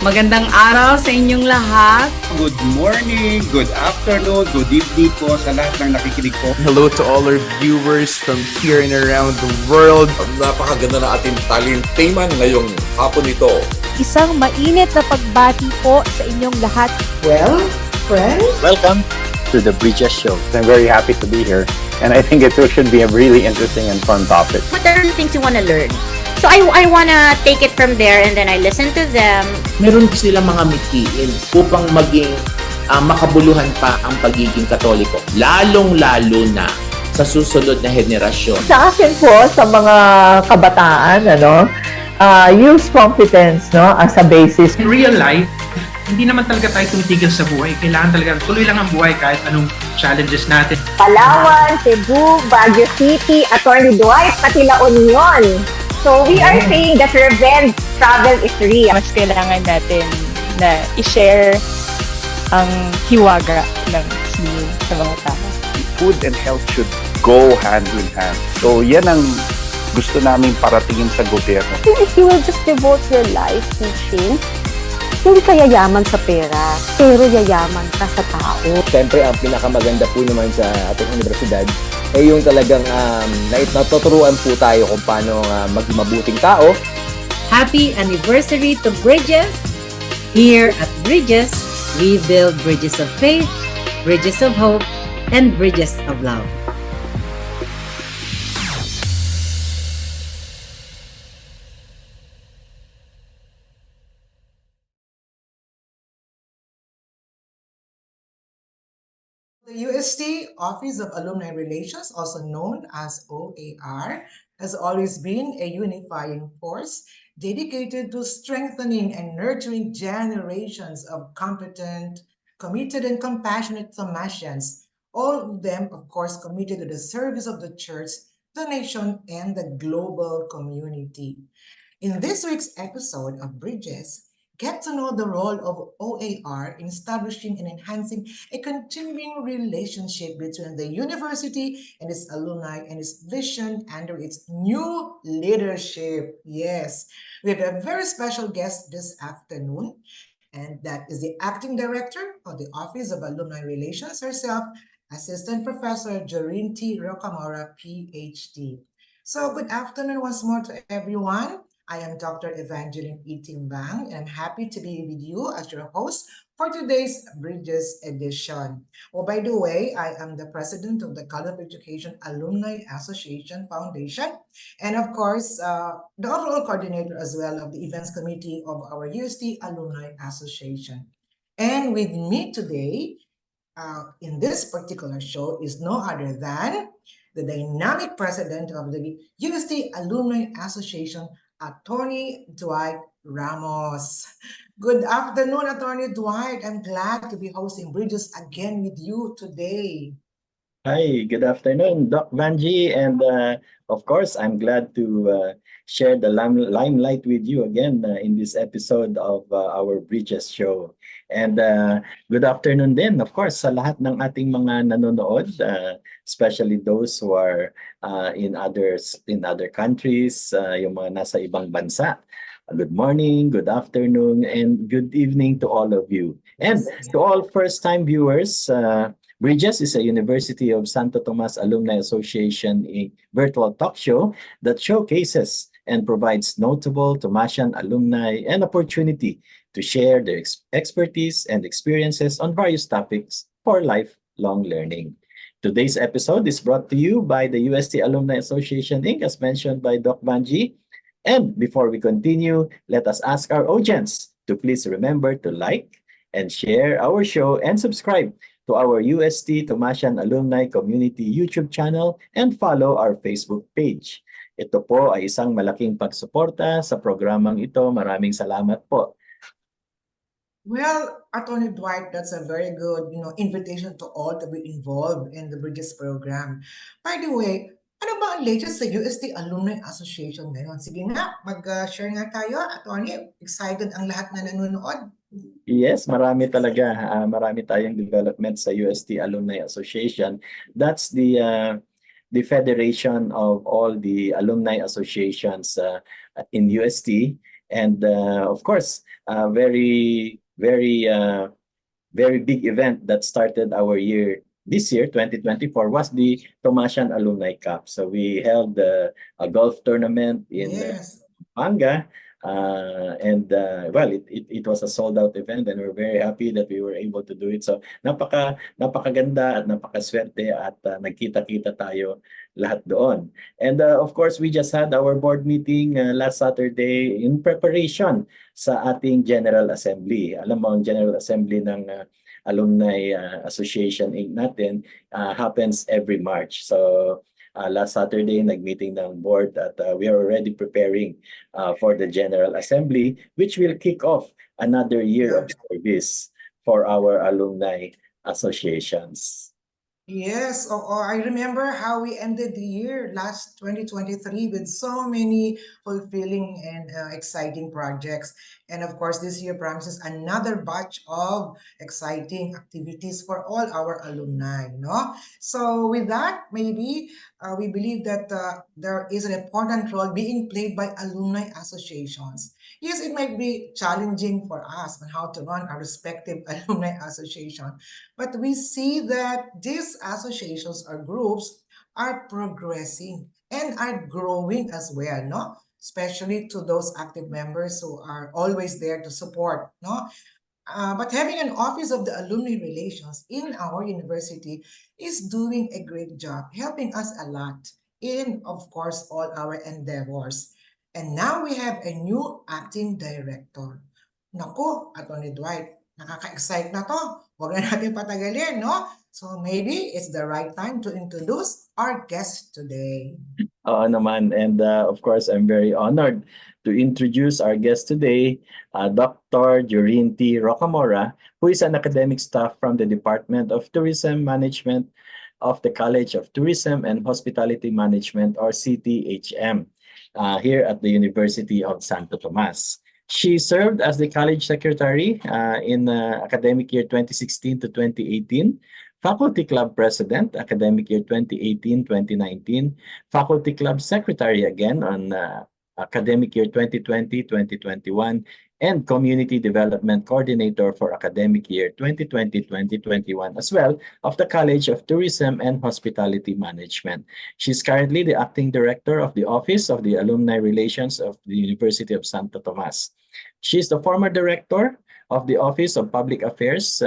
Magandang araw sa inyong lahat. Good morning, good afternoon, good evening po sa lahat ng nakikinig po. Hello to all our viewers from here and around the world. Napakaganda na ating talinteman ngayong hapon ito. Isang mainit na pagbati po sa inyong lahat. Well, friends, welcome to the Bridges Show. I'm very happy to be here, and I think it should be a really interesting and fun topic. What are the things you want to learn? So I want to take it from there and then I listen to them. Meron silang mga mithiin upang maging makabuluhan pa ang pagiging Katoliko. Lalong-lalo na sa susunod na henerasyon. sa akin po, sa mga kabataan, use competence as a basis. In real life, hindi naman talaga tayo tumitigil sa buhay. Kailangan talaga tuloy lang ang buhay kahit anong challenges natin. Palawan, Cebu, Baguio City, Atty. Dwight, pati La Union. So we are saying that revenge travel is real. Mas kailangan natin na i-share ang hiwaga ng sinin sa mga tao. Food and health should go hand in hand. So yan ang gusto namin paratingin sa gobyerno. If you will just devote your life teaching, hindi ka yayaman sa pera, pero yayaman ka sa tao. Siyempre, ang pinakamaganda po naman sa ating universidad ay yung talagang natuturuan po tayo kung paano maging mabuting tao. Happy anniversary to Bridges! Here at Bridges, we build bridges of faith, bridges of hope, and bridges of love. The UST Office of Alumni Relations, also known as OAR, has always been a unifying force dedicated to strengthening and nurturing generations of competent, committed, and compassionate Thomasians, all of them, of course, committed to the service of the church, the nation, and the global community. In this week's episode of Bridges, get to know the role of OAR in establishing and enhancing a continuing relationship between the university and its alumni and its vision under its new leadership. Yes, we have a very special guest this afternoon, and that is the Acting Director of the Office of Alumni Relations herself, Assistant Professor Joreen T. Rocamora, PhD. So good afternoon once more to everyone. I am Dr. Evangeline E. Timbang, and I'm happy to be with you as your host for today's Bridges edition. Oh, by the way, I am the president of the College of Education Alumni Association Foundation, and of course, the overall coordinator as well of the events committee of our UST Alumni Association. And with me today, in this particular show is no other than the dynamic president of the UST Alumni Association, Atty. Dwight Ramos. Good afternoon, Atty. Dwight. I'm glad to be hosting Bridges again with you today. Hi, good afternoon, Doc Vanji, and of course, I'm glad to share the limelight with you again in this episode of our Bridges show. And good afternoon din, of course, sa lahat ng ating mga nanonood, especially those who are in other countries, yung mga nasa ibang bansa. Good morning, good afternoon, and good evening to all of you. And to all first-time viewers, Bridges is a University of Santo Tomas Alumni Association a virtual talk show that showcases and provides notable Thomasian alumni an opportunity to share their expertise and experiences on various topics for lifelong learning. Today's episode is brought to you by the UST Alumni Association, Inc., as mentioned by Doc Banji. And before we continue, let us ask our audience to please remember to like and share our show and subscribe to our UST Thomasian Alumni Community YouTube channel and follow our Facebook page. Ito po ay isang malaking pagsuporta sa programang ito. Maraming salamat po. Well, Atty. Dwight, that's a very good, invitation to all to be involved in the Bridges program. By the way, ano ba ang latest sa UST Alumni Association ngayon? Sige nga, mag-share nga tayo, Atty. Excited ang lahat na nanonood. Yes, marami talaga. Marami tayong development sa UST Alumni Association. That's the federation of all the alumni associations in UST. And of course, very big event that started our year this year, 2024, was the Thomasian Alumni Cup. So we held a golf tournament in Yes. Pampanga. Well, it was a sold out event, and we're very happy that we were able to do it. So napakaganda at napakaswerte at nagkita-kita tayo lahat doon. And of course, we just had our board meeting last Saturday in preparation sa ating General Assembly. Alam mo, ang General Assembly ng Alumni Association Inc. natin happens every March. So last Saturday, nag-meeting ng board at we are already preparing for the General Assembly, which will kick off another year of service for our alumni associations. Yes, I remember how we ended the year last 2023 with so many fulfilling and exciting projects. And of course, this year promises another batch of exciting activities for all our alumni, no? So with that, maybe we believe that there is an important role being played by alumni associations. Yes, it might be challenging for us on how to run our respective alumni association, but we see that these associations or groups are progressing and are growing as well, no? Especially to those active members who are always there to support, no? But having an office of the alumni relations in our university is doing a great job, helping us a lot in, of course, all our endeavors. And now we have a new acting director. Naku, Atty. Dwight, nakaka-excite na to. Huwag na natin patagalin, no? So maybe it's the right time to introduce our guest today. Oo naman. And of course, I'm very honored to introduce our guest today, Dr. Joreen T. Rocamora, who is an academic staff from the Department of Tourism Management of the College of Tourism and Hospitality Management, or CTHM, here at the University of Santo Tomas. She served as the college secretary in academic year 2016 to 2018, faculty club president, academic year 2018-2019, faculty club secretary again on academic year 2020-2021, and community development coordinator for academic year 2020-2021 as well of the College of Tourism and Hospitality Management. She's currently the acting director of the Office of the Alumni Relations of the University of Santo Tomas. She's the former director of the Office of Public Affairs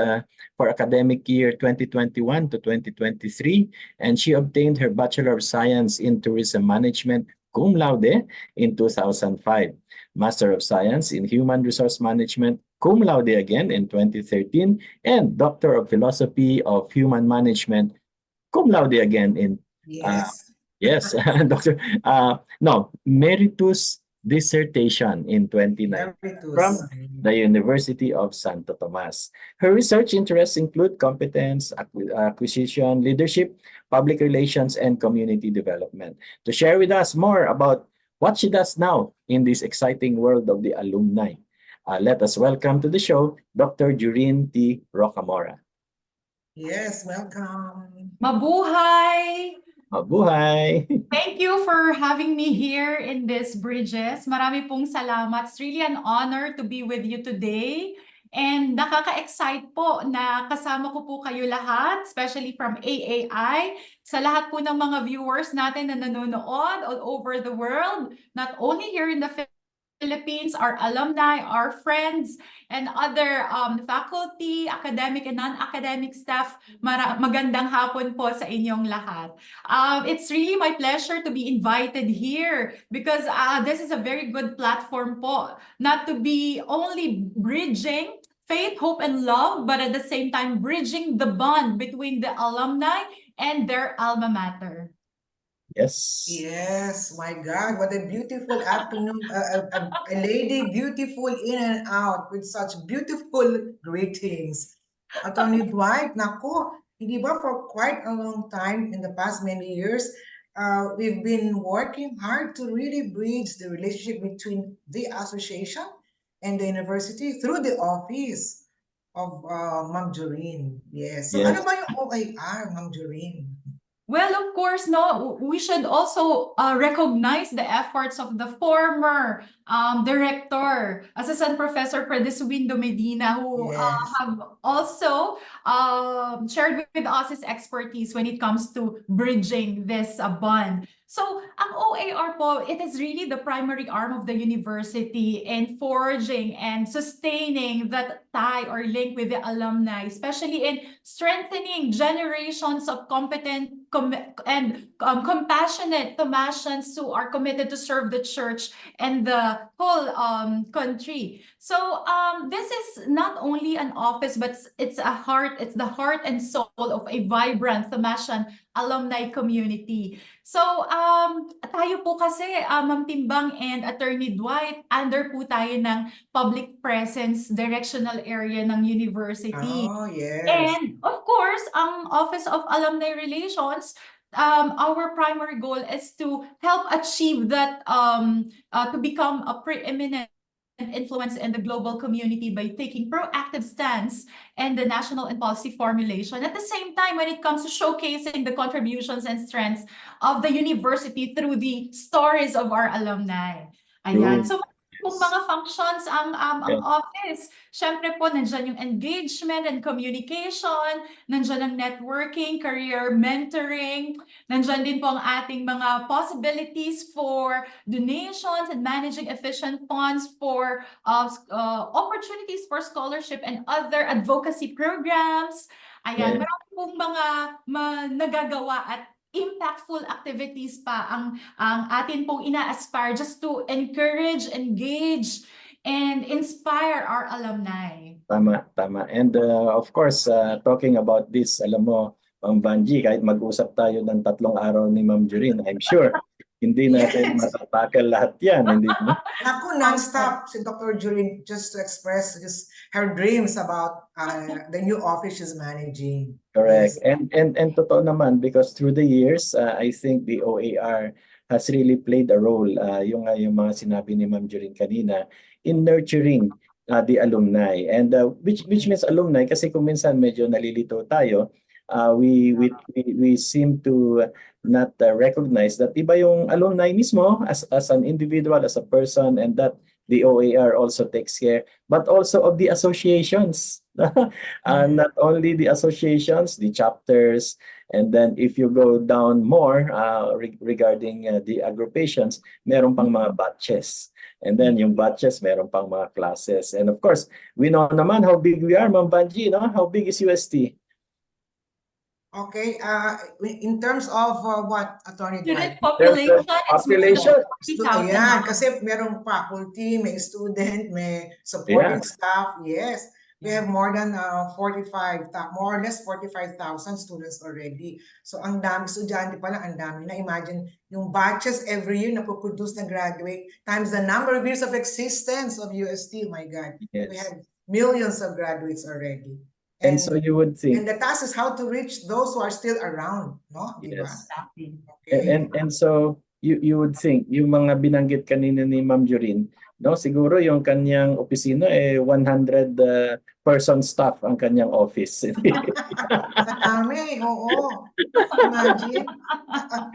for academic year 2021 to 2023, and she obtained her Bachelor of Science in Tourism Management cum laude in 2005, Master of Science in Human Resource Management cum laude again in 2013, and Doctor of Philosophy of Human Management cum laude again in Yes. Doctor Meritus dissertation in 2019 from the University of Santo Tomas. Her research interests include competence, acquisition, leadership, public relations, and community development. To share with us more about what she does now in this exciting world of the alumni, let us welcome to the show Dr. Joreen T. Rocamora. Yes, welcome. Mabuhay! Mabuhay! Thank you for having me here in this Bridges. Marami pong salamat. It's really an honor to be with you today. And nakaka-excite po na kasama ko po kayo lahat, especially from AAI, sa lahat po ng mga viewers natin na nanonood all over the world, not only here in the Philippines, our alumni, our friends, and other faculty, academic and non-academic staff. Magandang hapon po sa inyong lahat. It's really my pleasure to be invited here because this is a very good platform po, not to be only bridging faith, hope, and love, but at the same time bridging the bond between the alumni and their alma mater. Yes, my God, what a beautiful afternoon. A lady beautiful in and out with such beautiful greetings. Atty. Dwight, nako, hindi ba for quite a long time in the past many years, we've been working hard to really bridge the relationship between the association and the university through the office of Ma'am Joreen. Yes. So ano ba yung OAR, Ma'am Joreen? Well, of course, no, we should also recognize the efforts of the former director, Assistant Professor Pradisubindo Medina, who have also shared with us his expertise when it comes to bridging this bond. So, ang OAR po, it is really the primary arm of the university in forging and sustaining that tie or link with the alumni, especially in strengthening generations of competent and compassionate Thomasians who are committed to serve the church and the whole country. So this is not only an office, but it's the heart and soul of a vibrant Thomasian alumni community. So tayo po kasi, Ma'am Timbang and Attorney Dwight, under po tayo ng public presence directional area ng university. Oh, yes. And of course, ang Office of Alumni Relations, our primary goal is to help achieve that, to become a preeminent influence in the global community by taking proactive stance in the national and policy formulation. At the same time, when it comes to showcasing the contributions and strengths of the university through the stories of our alumni. Ayan. So, kung mga functions ang office, syempre po, nandyan yung engagement and communication, nandyan ang networking, career mentoring, nandyan din po ang ating mga possibilities for donations and managing efficient funds for opportunities for scholarship and other advocacy programs. Ayan, marami pong mga nagagawa at impactful activities pa ang atin pong ina-aspire just to encourage, engage, and inspire our alumni. Tama. And of course, talking about this, alam mo, Ma'am Vanji, kahit mag-usap tayo ng 3 araw ni Ma'am Joreen, I'm sure hindi natin matatakal lahat yan. Hindi ba? Ako, non-stop si Dr. Joreen just to express her dreams about the new office she's managing. Correct. Yes. And totoo naman, because through the years, I think the OAR has really played a role, yung mga sinabi ni Ma'am Joreen kanina, in nurturing the alumni. And which means alumni, kasi kung minsan medyo nalilito tayo, we seem to not recognize that iba yung alumni mismo as an individual, as a person, and that the OAR also takes care, but also of the associations. Not only the associations, the chapters, and then if you go down more regarding the agrupations, meron pang mga batches. And then yung batches, meron pang mga classes. And of course, we know naman how big we are, Ma'am Vanji, no? How big is UST? Okay, in terms of what, Attorney Dwight? Population. Ayan, kasi merong faculty, may student, may supporting staff. Yes, we have more than more or less 45,000 students already. So ang dami estudyante pala, ang dami na. Imagine yung batches every year na produce na graduate times the number of years of existence of UST. My God, we have millions of graduates already. And so you would think, and the task is how to reach those who are still around, no? Yes. Okay. And so you would think, yung mga binanggit kanina ni Ma'am Joreen, no, siguro yung kanyang opisina 100 person staff ang kanyang office. Sa dami, oo. Imagine.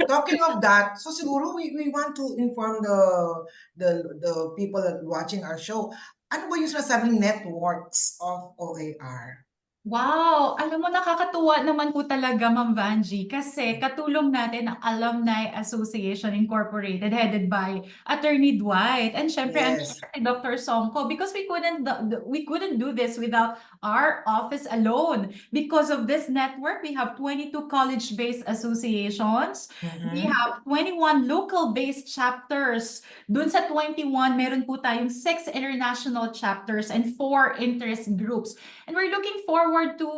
Talking of that, so siguro we want to inform the people that watching our show. Ano ba yung sinasabing networks of OAR? Wow! Alam mo, nakakatuwa naman po talaga, Ma'am Vanji, kasi katulong natin ang Alumni Association Incorporated headed by Attorney Dwight and syempre ang Dr. Songko, because we couldn't do this without our office alone. Because of this network, we have 22 college-based associations. We have 21 local-based chapters. Dun sa 21, meron po tayong 6 international chapters and 4 interest groups. And we're looking forward to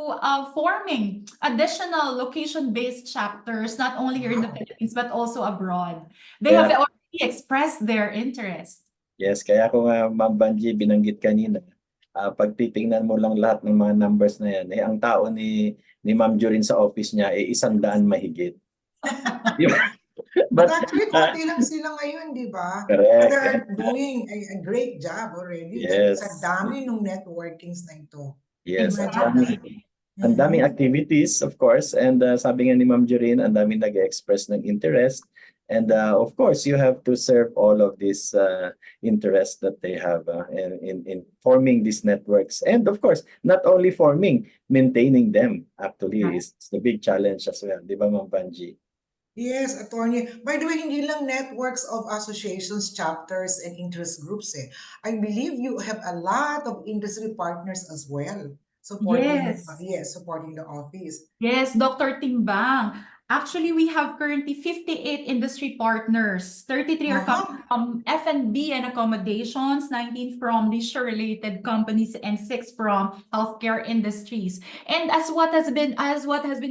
forming additional location-based chapters, not only here in the Philippines, but also abroad. They have already expressed their interest. Yes, kaya kung Ma'am Vanji binanggit kanina, pag titingnan mo lang lahat ng mga numbers na yan, ang tao ni Ma'am Joreen sa office niya 100 mahigit. But actually, konti lang sila ngayon, di ba? Correct. They're doing a great job already. Yes. Sa dami ng networkings na ito. Yes. Ang daming activities, of course, and sabi nga ni Ma'am Joreen, ang daming nag-express ng interest. And of course, you have to serve all of these interests that they have in forming these networks. And of course, not only forming, maintaining them actually is the big challenge as well. Di ba, Ma'am Panji? Yes, attorney. By the way, hindi lang networks of associations, chapters, and interest groups eh. I believe you have a lot of industry partners as well supporting, supporting the office. Yes, Dr. Timbang. Actually, we have currently 58 industry partners. 33 are coming from F&B and accommodations, 19 from leisure-related companies, and 6 from healthcare industries. And as what has been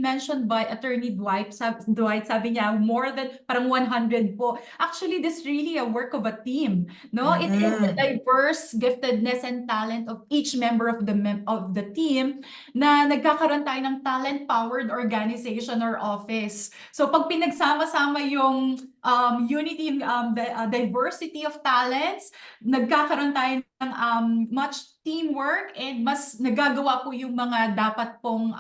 mentioned by Attorney Dwight, sabi niya, more than parang 100 po. Actually, this is really a work of a team. No, it is the diverse giftedness and talent of each member of the team na nagkakaroon tayo ng talent-powered organization or office. So pag pinagsama-sama yung unity, the diversity of talents, nagkakaroon tayo ng much teamwork and mas nagagawa po yung mga dapat pong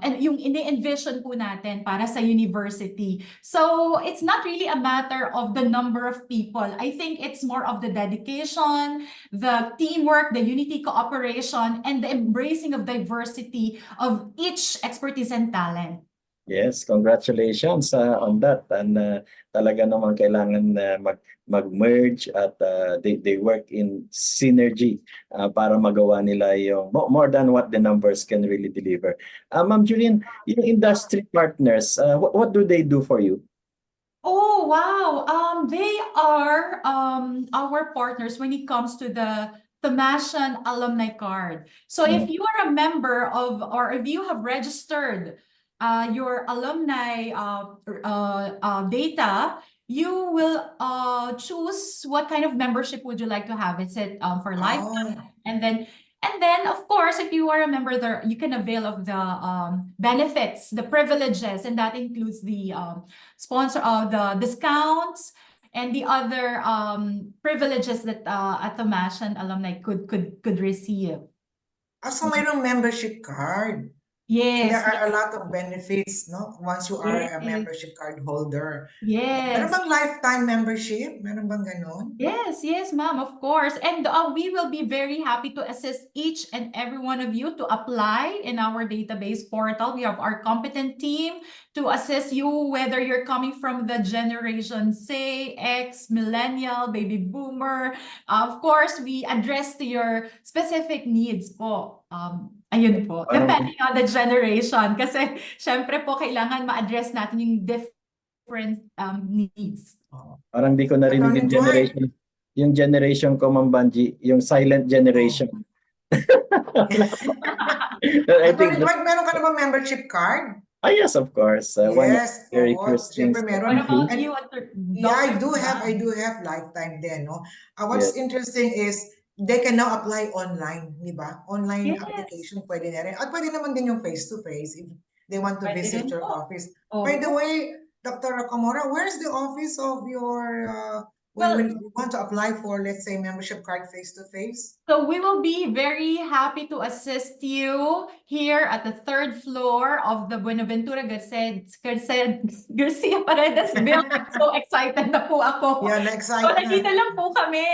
and yung ini-envision po natin para sa university. So it's not really a matter of the number of people. I think it's more of the dedication, the teamwork, the unity, cooperation, and the embracing of diversity of each expertise and talent. Yes, congratulations on that. And talaga naman kailangan mag-merge at they work in synergy para magawa nila yung more than what the numbers can really deliver. Ma'am Joreen, yung industry partners, what do they do for you? Oh, wow. They are our partners when it comes to the Thomasian Alumni card. So if you are a member of, or if you have registered your alumni data, you will choose what kind of membership would you like to have. Is it for lifetime? And then of course, if you are a member there, you can avail of the benefits, the privileges, and that includes the sponsor the discounts and the other privileges that a Thomasian alumni could receive. So mayroong membership card. Yes. There are a lot of benefits, no? Once you are a membership card holder. Yes. Meron bang lifetime membership? Meron bang ganon? Yes, ma'am, of course. And we will be very happy to assist each and every one of you to apply in our database portal. We have our competent team to assist you, whether you're coming from the generation, say, X, millennial, baby boomer. Of course, we address to your specific needs po. Ayun po, depending on the generation. Kasi, syempre po, kailangan ma-address natin yung different needs. Parang di ko narinig yung generation ko, Ma'am Banji, yung silent generation. I think meron ka na ba membership card? Yes, of course. Yes, very first things. Meron. Yeah, I do have lifetime then, no? What's interesting is they can now apply online, di ba? Online application pwede na rin. At pwede naman din yung face-to-face if they want to visit your office. By the way, Dr. Rocamora, where's the office of your when you want to apply for, let's say, membership card face-to-face? So we will be very happy to assist you here at the 3rd floor of the Buenaventura Garcia Paredes building. So excited na po ako. Yeah, excited. So nandito lang po kami.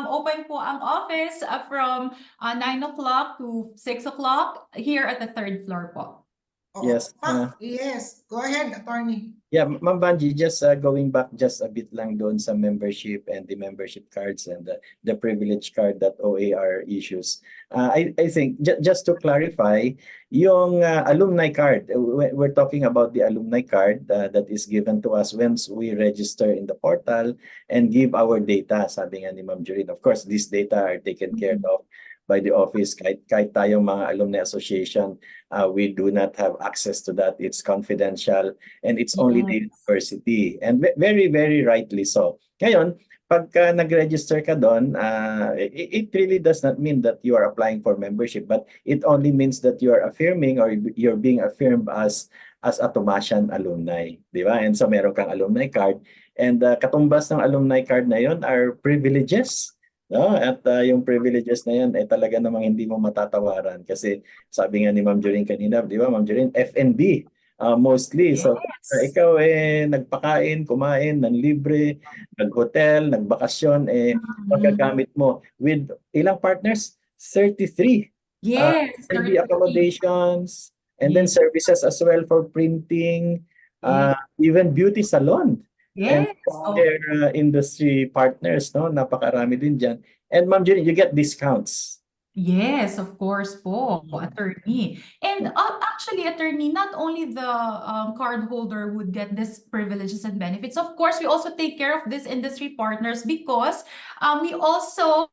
Open po ang office from 9 o'clock to 6 o'clock here at the 3rd floor po. Yes. Yes. Go ahead, attorney. Yeah, Ma'am Banji, just going back just a bit lang doon sa membership and the membership cards and the privilege card that OAR issues. I think, just to clarify, yung alumni card, we're talking about the alumni card that is given to us once we register in the portal and give our data, sabi nga ni Ma'am Joreen. Of course, these data are taken care of by the office. Kahit tayong mga alumni association, we do not have access to that. It's confidential and it's only the university. And very, very rightly so. Ngayon, pagka nag-register ka doon, it really does not mean that you are applying for membership, but it only means that you are affirming or you're being affirmed as a Thomasian alumni. Di ba? And so meron kang alumni card. And katumbas ng alumni card na yon are privileges No? At yung privileges na yan ay talaga namang hindi mo matatawaran kasi sabi nga ni Ma'am Joreen kanina, di ba Ma'am Joreen, F&B mostly. So ikaw nagpakain, kumain, nanlibre, nag-hotel, nagbakasyon, magagamit mo with ilang partners? 33. Yes, F&B 33. accommodations, and then services as well for printing, even beauty salon. And Yes. their industry partners, no? Napakarami din dyan. And Ma'am Jenny, you get discounts. Yes, of course po, attorney. And actually, attorney, not only the cardholder would get these privileges and benefits. Of course, we also take care of these industry partners because we also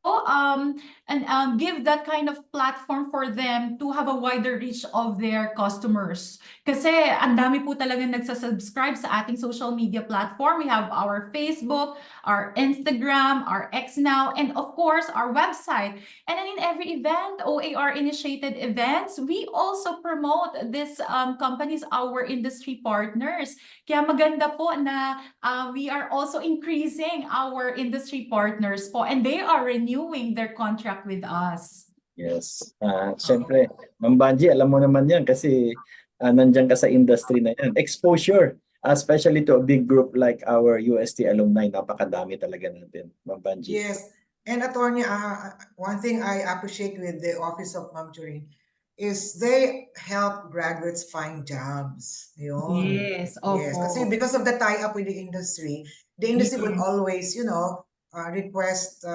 give that kind of platform for them to have a wider reach of their customers. Kasi ang dami po talaga nagsasubscribe sa ating social media platform. We have our Facebook, our Instagram, our X now, and of course, our website. And then in every event, OAR initiated events, we also promote these companies, our industry partners. Kaya maganda po na we are also increasing our industry partners po, and they are renewing their contract with us. Yes. Siyempre, Ma'am Banji, alam mo naman yan kasi nandiyan ka sa industry na yan. Exposure, especially to a big group like our UST Alumni, napakadami talaga natin, Ma'am Banji. Yes. And attorney, one thing I appreciate with the office of Ma'am Joreen is they help graduates find jobs. Yun. Yes, Yes. Kasi because of the tie-up with the industry would always, request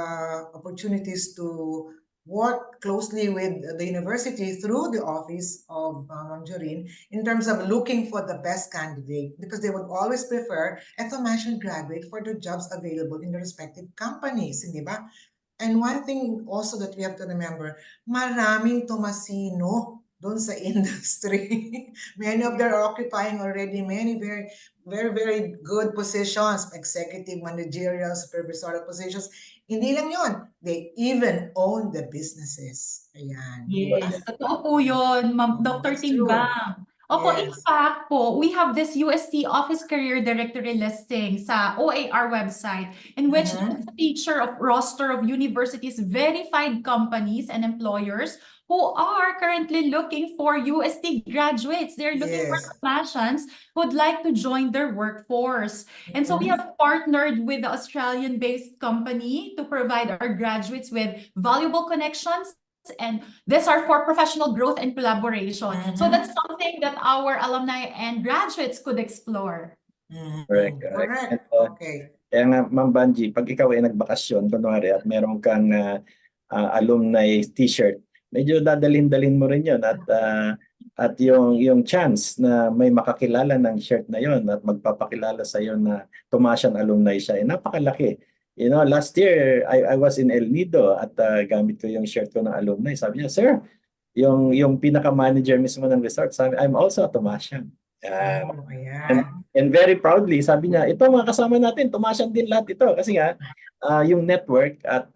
opportunities to work closely with the university through the office of Ma'am Joreen in terms of looking for the best candidate because they would always prefer a Thomasian graduate for the jobs available in the respective companies, hindi ba? And one thing also that we have to remember, maraming Thomasino doon sa industry. Many of them are occupying already many very, very, very good positions, executive, managerial, supervisorial positions. Hindi lang yun. They even own the businesses. Ayan. Yes, totoo po yun, Dr. That's true. Timbang. Opo, in Yes. fact po, we have this UST Office Career Directory listing sa OAR website in which it's a feature of roster of universities, verified companies and employers who are currently looking for UST graduates. They're looking for Thomasians who'd like to join their workforce. And so we have partnered with the Australian-based company to provide our graduates with valuable connections, and these are for professional growth and collaboration. So that's something that our alumni and graduates could explore. Correct. And, kaya nga, Ma'am Banji, pag ikaw ay nagbakasyon, kunwari, at meron kang alumni t-shirt, medyo dadalhin-dalhin mo rin yun at yung chance na may makakilala ng shirt na yon at magpapakilala sa iyo na Thomasian alumni siya, napakalaki. You know, last year, I was in El Nido at gamit ko yung shirt ko ng alumni. Sabi niya, sir, yung pinaka-manager mismo ng resort, sabi, I'm also a Thomasian. And very proudly, sabi niya, ito mga kasama natin, Thomasian din lahat ito. Kasi nga, yung network at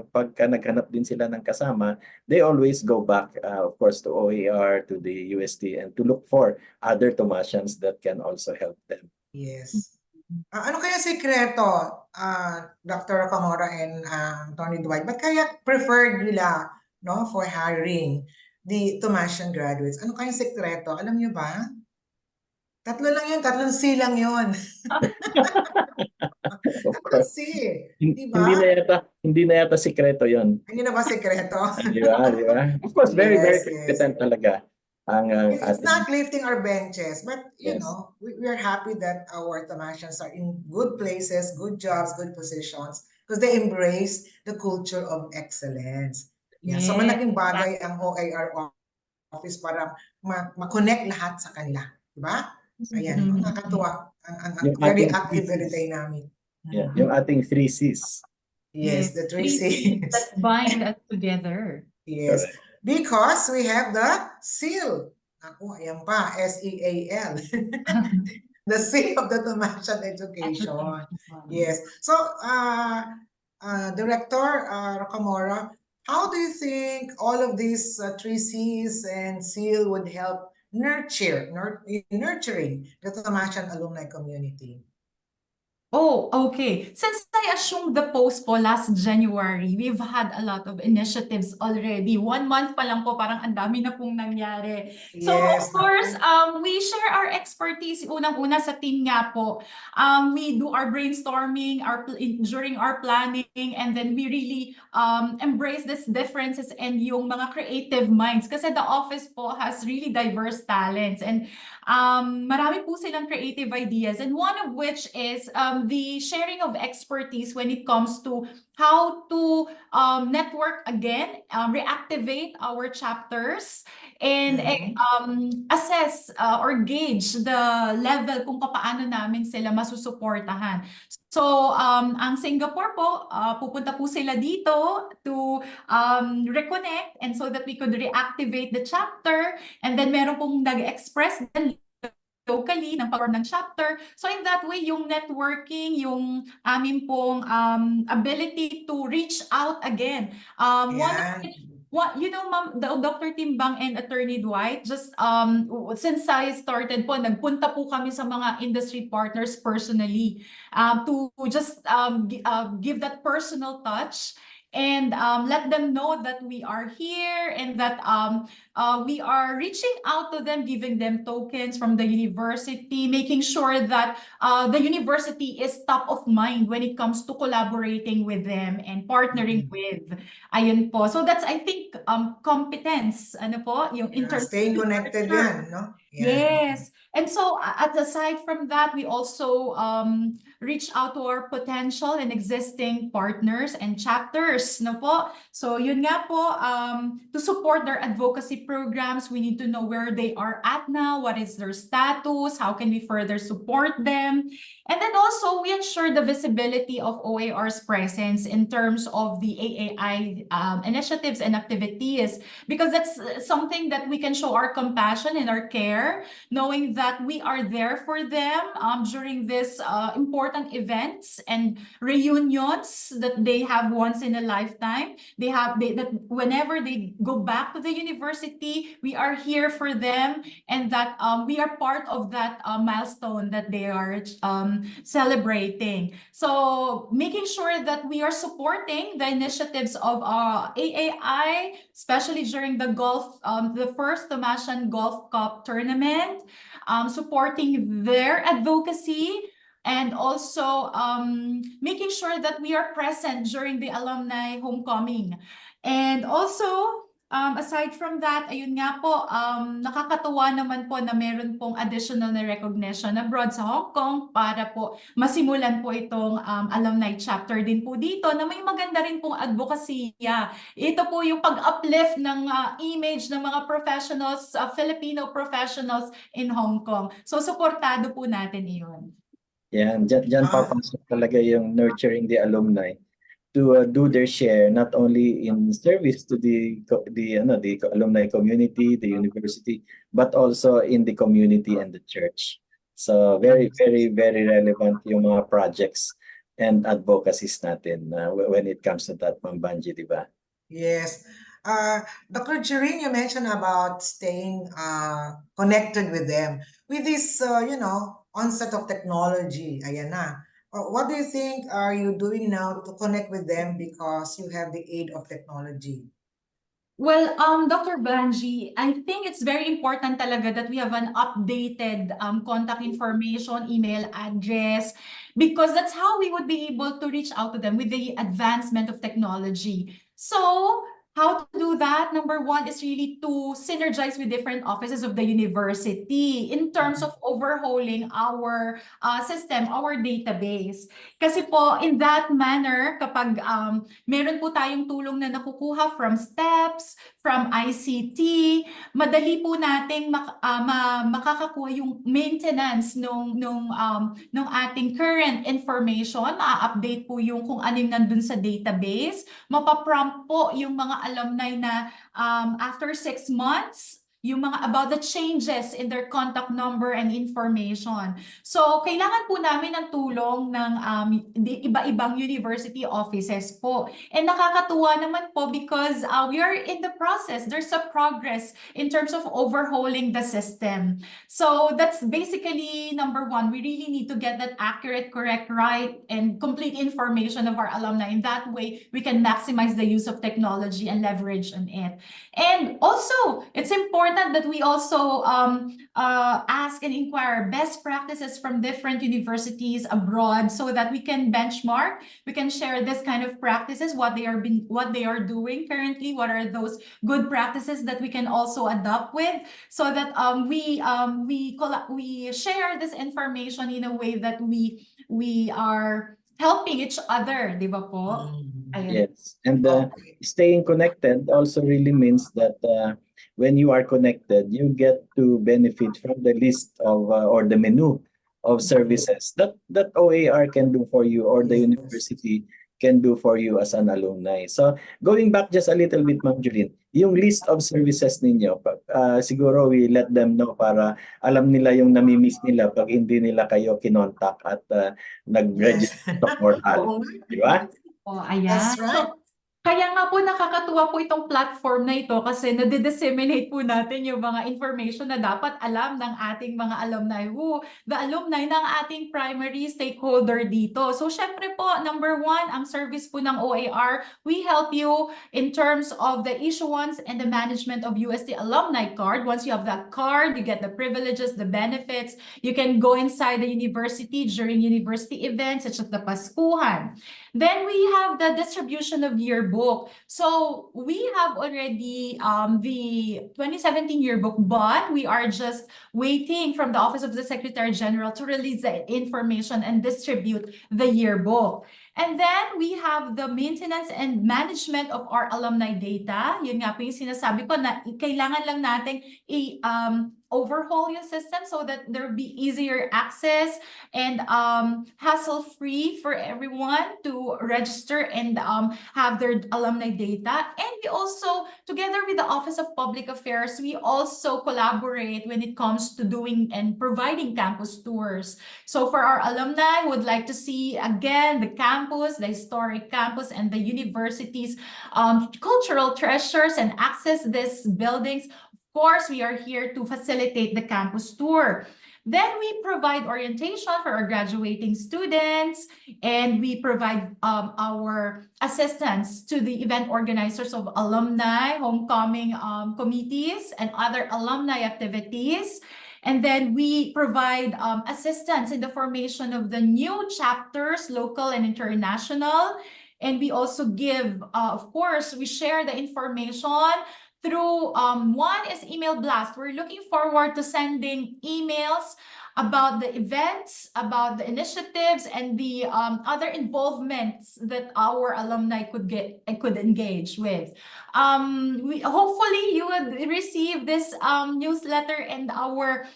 pagka naghanap din sila ng kasama, they always go back, of course, to OAR, to the UST, and to look for other Thomasians that can also help them. Yes. Ano kaya sikreto, Dr. Rocamora and Tony Dwight? Ba't kaya preferred nila for hiring the Thomasian graduates? Ano kaya sikreto? Alam niyo ba? Tatlo lang yun, tatlong C lang yun. Tatlong C. Hindi na yata sikreto yun. Hindi na ba sikreto? Di ba? Of course, very, very competent talaga. It's not lifting our benches, but you know, we are happy that our Thomasians are in good places, good jobs, good positions, because they embrace the culture of excellence. So malaking bagay ang OAR office para ma-connect lahat sa kanila. Diba? Ayan, nakakatuwa. Ang very active, very dynamic. Yung ating 3 Cs. Yes, the 3 Cs. That bind us together. Yes. Because we have the seal. Ako, ayan pa, SEAL. The seal of the Thomasian education. Yes. So, Director Rocamora, how do you think all of these 3 Cs and seal would help nurturing the Thomasian alumni community? Oh, okay. Since I assumed the post po last January, we've had a lot of initiatives already. 1 month pa lang po, parang ang dami na pong nangyari. So, of Yes, course, naku. we share our expertise. Unang-una sa team nga po. We do our brainstorming during our planning, and then we really embrace these differences and yung mga creative minds. Kasi the office po has really diverse talents, and marami po silang creative ideas, and one of which is the sharing of expertise when it comes to how to network again, reactivate our chapters, and assess or gauge the level kung paano namin sila masusuportahan. So, ang Singapore po, pupunta po sila dito to reconnect, and so that we could reactivate the chapter, and then meron pong nag-express din locally ng power ng chapter. So in that way, yung networking, yung amin pong ability to reach out again. One of it, you know, Ma'am, Dr. Timbang and Attorney Dwight, just since I started po, nagpunta po kami sa mga industry partners personally to just give that personal touch and let them know that we are here, and that we are reaching out to them, giving them tokens from the university, making sure that the university is top of mind when it comes to collaborating with them and partnering with. Ayun po. So that's, I think, competence. Ano po? Yung Staying connected yan, no? Yes. And so, aside from that, we also reach out to our potential and existing partners and chapters, no po? So, yun nga po, to support their advocacy programs, we need to know where they are at now, what is their status, how can we further support them. And then also, we ensure the visibility of OAR's presence in terms of the AAI initiatives and activities, because that's something that we can show our compassion and our care, knowing that we are there for them during these important events and reunions that they have once in a lifetime. That whenever they go back to the university, we are here for them, and that we are part of that milestone that they are celebrating. So making sure that we are supporting the initiatives of AAI, especially during the first Thomasian Golf Cup tournament, supporting their advocacy, and also making sure that we are present during the alumni homecoming. And also, aside from that, ayun nga po, nakakatuwa naman po na meron pong additional na recognition abroad sa Hong Kong para po masimulan po itong alumni chapter din po dito na may maganda rin pong advokasya. Ito po yung pag-uplift ng image ng mga professionals, Filipino professionals in Hong Kong. So, suportado po natin iyon. Yan, dyan papasok talaga yung nurturing the alumni to do their share, not only in service to the alumni community, the university, but also in the community and the church. So very, very, very relevant yung mga projects and advocacies natin when it comes to that, Ma'am Banji, di ba? Yes. Dr. Joreen, you mentioned about staying connected with them. With this, onset of technology, ayan na. What do you think are you doing now to connect with them because you have the aid of technology? Well, Dr. Banji, I think it's very important talaga that we have an updated contact information, email address, because that's how we would be able to reach out to them with the advancement of technology. So, how to do that? Number one is really to synergize with different offices of the university in terms of overhauling our system, our database. Kasi po, in that manner, kapag meron po tayong tulong na nakukuha from STEPS, from ICT, madali po nating makakakuha yung maintenance nung ating current information, ma-update po yung kung ano yung nandun sa database, mapaprompt po yung mga alumni na after 6 months, yung mga about the changes in their contact number and information. So, kailangan po namin ng tulong ng iba-ibang university offices po. And nakakatuwa naman po because we are in the process. There's a progress in terms of overhauling the system. So, that's basically number one. We really need to get that accurate, correct, right, and complete information of our alumni. In that way, we can maximize the use of technology and leverage on it. And also, it's important that we also ask and inquire best practices from different universities abroad so that we can benchmark, we can share this kind of practices, what they are doing currently, what are those good practices that we can also adopt with, so that we share this information in a way that we are helping each other, di ba po? Ayun. Yes, and staying connected also really means that when you are connected, you get to benefit from the list of or the menu of services that OAR can do for you or the university can do for you as an alumni. So going back just a little bit, Ma'am Joreen, yung list of services ninyo, siguro we let them know para alam nila yung namimiss nila pag hindi nila kayo kinontak at nag-register sa portal. Di ba? Oh, ayan. That's right. So, kaya nga po nakakatuwa po itong platform na ito kasi nade-disseminate po natin yung mga information na dapat alam ng ating mga alumni, the alumni ng ating primary stakeholder dito. So, syempre po, number one, ang service po ng OAR, we help you in terms of the issuance and the management of UST Alumni card. Once you have that card, you get the privileges, the benefits. You can go inside the university during university events such as the Paskuhan. Then we have the distribution of yearbook. So we have already the 2017 yearbook, but we are just waiting from the Office of the Secretary General to release the information and distribute the yearbook. And then we have the maintenance and management of our alumni data. Yun nga po yung sinasabi ko na kailangan lang natin overhaul yung system so that there will be easier access and hassle-free for everyone to register and have their alumni data. And we also, together with the Office of Public Affairs, we also collaborate when it comes to doing and providing campus tours. So for our alumni who would like to see, again, the campus, the historic campus, and the university's cultural treasures and access these buildings, of course, we are here to facilitate the campus tour. Then we provide orientation for our graduating students, and we provide our assistance to the event organizers of alumni, homecoming committees, and other alumni activities. And then we provide assistance in the formation of the new chapters, local and international. And we also give, of course, we share the information through one is email blast. We're looking forward to sending emails about the events, about the initiatives, and the other involvements that our alumni could engage with. Hopefully you would receive this newsletter and our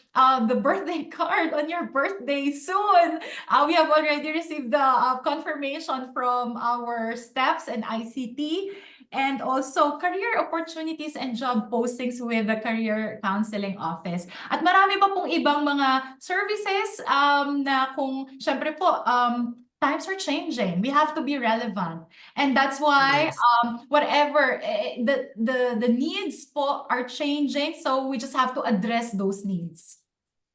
the birthday card on your birthday soon. We have already received the confirmation from our steps and ICT. And also career opportunities and job postings with the Career Counseling Office. At marami pa pong ibang mga services na kung syempre po times are changing. We have to be relevant. And that's why whatever the needs po are changing, so we just have to address those needs.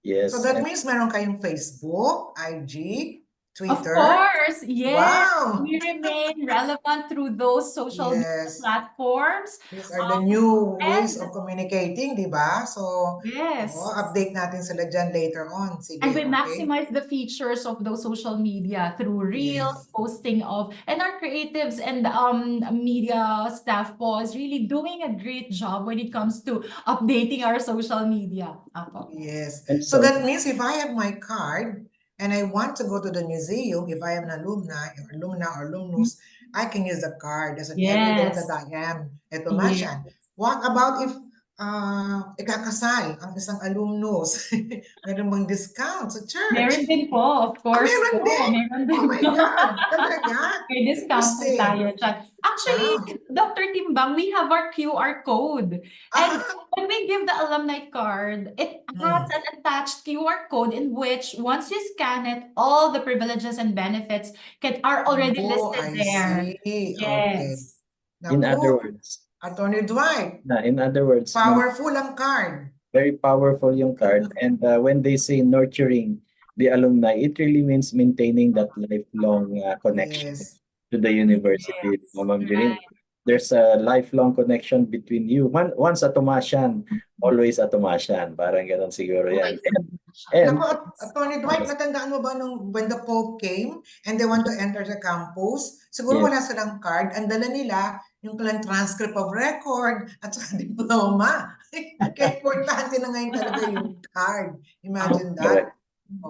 Yes. So that means meron kayong Facebook, IG, Twitter. Of course, yes. Wow. We remain relevant through those social media platforms. These are the new ways of communicating, di ba? So, yes. Update natin sila dyan later on. Sige, and we maximize the features of those social media through reels, posting of, and our creatives and media staff po is really doing a great job when it comes to updating our social media. Yes. So that means if I have my card, and I want to go to the museum, if I am an alumni or alumnus, I can use the card as an evidence that I am a Thomasian. What about if ikakasal ang isang alumnus, meron bang discount sa church? Meron din po, of course. Meron din? Meron din Oh my po. God, talaga? May discount po Interesting. tayo dyan. Actually, Dr. Timbang, we have our QR code. And when we give the alumni card, it has an attached QR code in which once you scan it, all the privileges and benefits are already listed there. See. Yes. In other Naku, words, Attorney Dwight, in other words, powerful ang card. very powerful yung card. And when they say nurturing the alumni, it really means maintaining that lifelong connection to the university. Ma'am Joreen, there's a lifelong connection between you. Once a Thomasian, always a Thomasian. Parang ganun siguro yan. And Naku, Attorney Dwight, natandaan mo ba nung when the Pope came and they want to enter the campus, siguro wala silang card, ang dala nila yung kailang transcript of record at saka diploma. Kaya importante na ngayon talaga yung card. Imagine that.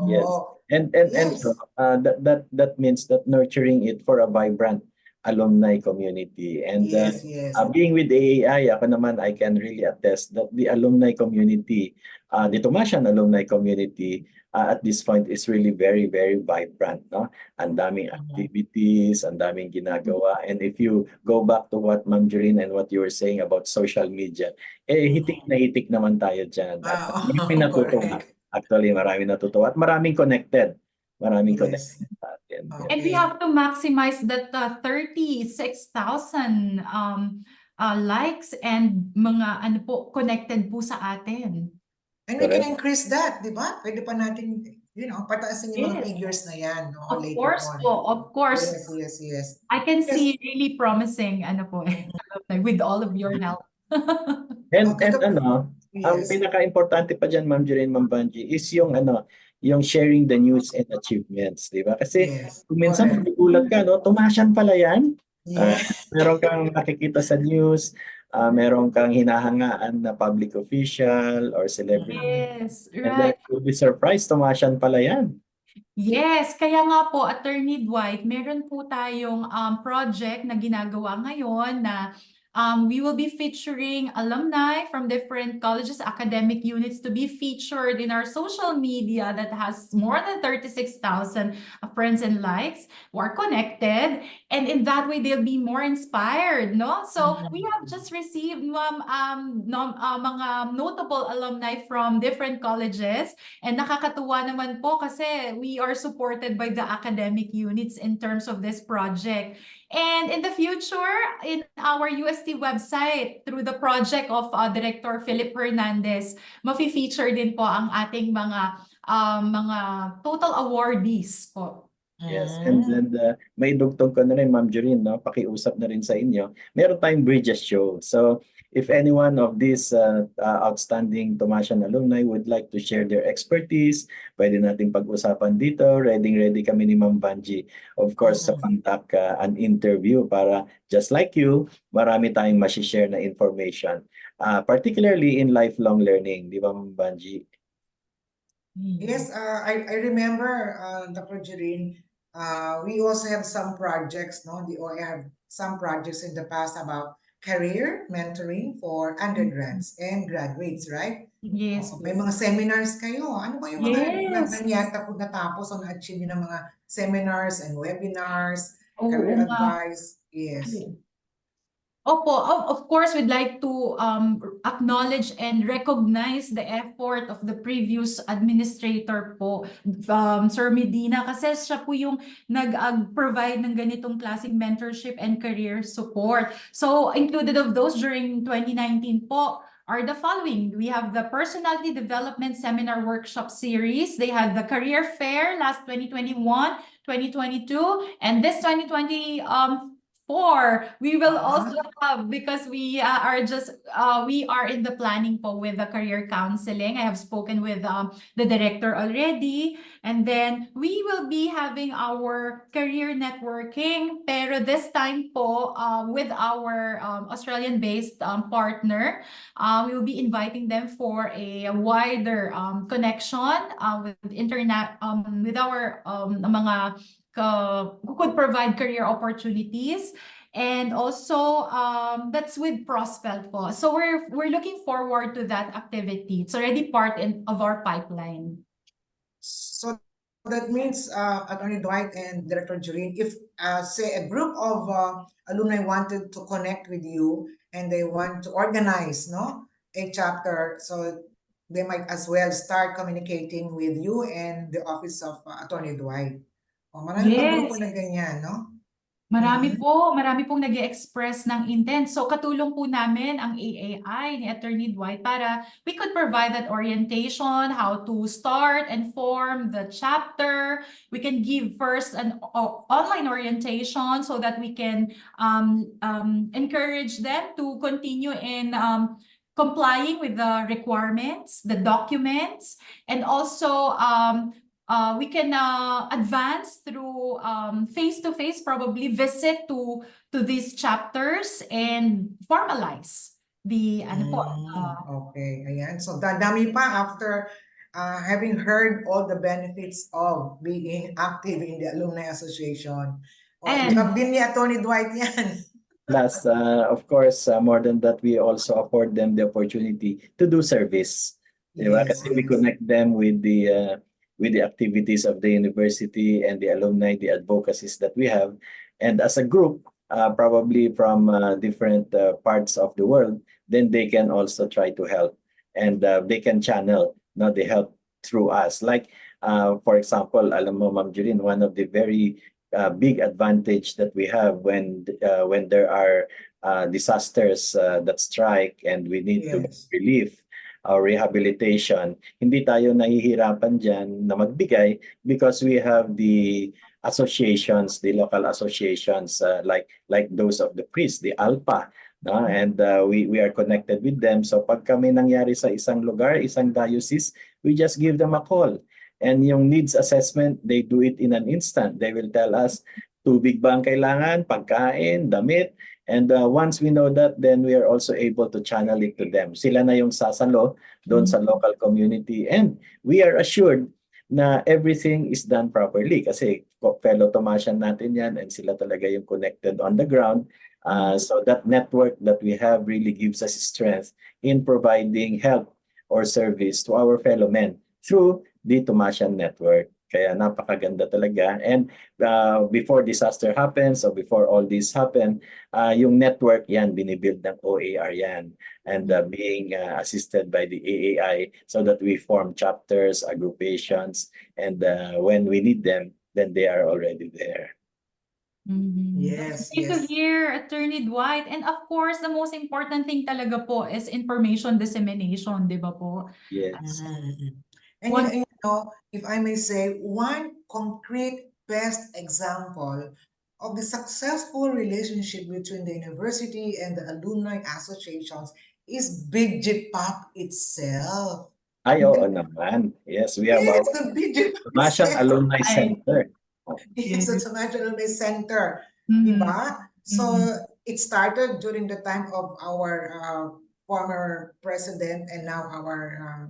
Yes. And so that means that nurturing it for a vibrant alumni community. And being with the AAI, ako naman, I can really attest that the alumni community, the Thomasian alumni community, at this point is really very, very vibrant. No? Ang daming activities, ang daming ginagawa. And if you go back to what Ma'am Joreen and what you were saying about social media, hitik na hitik naman tayo dyan. Maraming natutuwa. Actually, maraming natutuwa. At maraming connected. Maraming connected sa atin. And we have to maximize that 36,000 likes and mga connected po sa atin. And we can increase that, di ba? Pwede pa natin, pataasin yung mga figures na yan. No? Of course po, of course. Yes. I can see really promising, with all of your help. And ang pinaka-importante pa dyan, Ma'am Joreen, Ma'am Banji, is yung sharing the news and achievements, di ba? Kasi kung minsan magugulat ka, Thomasian pala yan. Meron kang nakikita sa news, meron kang hinahangaan na public official or celebrity. Yes, And then you'll be surprised, Thomasian pala yan. Yes, kaya nga po, Attorney Dwight, meron po tayong project na ginagawa ngayon na we will be featuring alumni from different colleges, academic units to be featured in our social media that has more than 36,000 friends and likes who are connected. And in that way, they'll be more inspired, no? So we have just received mga notable alumni from different colleges. And nakakatuwa naman po kasi we are supported by the academic units in terms of this project. And in the future, in our UST website, through the project of Director Philip Hernandez, mafi-feature din po ang ating mga total awardees po. Yes, and may dugtong ko na rin, Ma'am Joreen, pakiusap na rin sa inyo. Meron tayong Bridges Show. So, if any one of these outstanding Thomasian alumni would like to share their expertise, pwede nating pag-usapan dito. Ready kami ni Ma'am Banji. Of course, sa contact an interview para just like you, marami tayong masishare na information. Particularly in lifelong learning, di ba, Ma'am Banji? Yes, I remember, Dr. Joreen, we also have some projects, the OAR have some projects in the past about career mentoring for undergrads and graduates, right? Yes. May mga seminars kayo. Ano ba yung mga nanyata kung natapos o na-achieve ng mga seminars and webinars, career advice? Yes. Opo, of course, we'd like to acknowledge and recognize the effort of the previous administrator po, Sir Medina, kasi siya po yung nag-provide ng ganitong klaseng mentorship and career support. So, included of those during 2019 po are the following. We have the Personality Development Seminar Workshop Series. They had the Career Fair last 2021, 2022, and this 2020 we will also have, because we are in the planning po with the career counseling. I have spoken with the director already, and then we will be having our career networking, pero this time po with our Australian-based partner. We will be inviting them for a wider connection with with our mga who could provide career opportunities. And also, that's with Prosfeld po. So we're looking forward to that activity. It's already part of our pipeline. So that means, Attorney Dwight and Director Joreen, if say a group of alumni wanted to connect with you and they want to organize, a chapter, so they might as well start communicating with you and the office of Attorney Dwight. Marami pang grupo na ganyan, no? Marami pong nag-express ng intent. So katulong po namin ang AAI ni Attorney Dwight para we could provide that orientation, how to start and form the chapter. We can give first an online orientation so that we can encourage them to continue in complying with the requirements, the documents, and also we can advance through face-to-face, probably visit to these chapters and formalize the okay, ayan. So dadami pa after having heard all the benefits of being active in the Alumni Association. Job din ni Attorney Dwight yan. Plus, of course, more than that, we also afford them the opportunity to do service. Diba? Kasi we connect them with the activities of the university and the alumni, the advocacies that we have. And as a group, probably from different parts of the world, then they can also try to help. And they can channel the help through us. Like, for example, alam mo, Ma'am Joreen, one of the very big advantage that we have when there are disasters that strike and we need to relief or rehabilitation, hindi tayo nahihirapan dyan na magbigay because we have the associations, the local associations like those of the priests, the ALPA, and we are connected with them. So pag kami nangyari sa isang lugar, isang diocese, we just give them a call. And yung needs assessment, they do it in an instant. They will tell us, tubig ba ang kailangan, pagkain, damit. And once we know that, then we are also able to channel it to them. Sila na yung sasalo doon sa local community. And we are assured na everything is done properly. Kasi fellow Thomasian natin yan and sila talaga yung connected on the ground. So that network that we have really gives us strength in providing help or service to our fellow men through the Thomasian network. Kaya napakaganda talaga. And before disaster happens or before all this happen, yung network yan, binibuild ng OAR yan. And being assisted by the AAI so that we form chapters, agrupations, and when we need them, then they are already there. Yes, great to hear, Attorney Dwight. And of course, the most important thing talaga po is information dissemination, di ba po? Yes. And you know, if I may say, one concrete best example of the successful relationship between the university and the alumni associations is Big Pop itself. Ay, oo naman. Yes, we have our Thomasian Alumni Center. Yes, the Thomasian Alumni Center. Diba? So it started during the time of our former president and now our,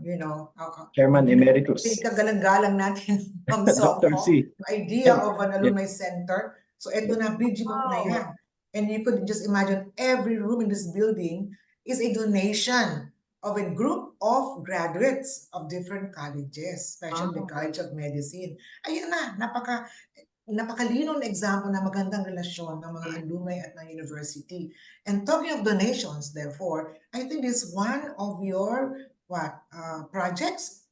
Chairman Emeritus. Kagalang-galang natin from Dr. C. idea of an alumni center. So ito na, BGPOP na yan. And you could just imagine every room in this building is a donation of a group of graduates of different colleges, especially the College of Medicine. Ayun na, napakalinong example na magandang relasyon ng mga alumni at ng university. And talking of donations, therefore, I think this is one of your projects.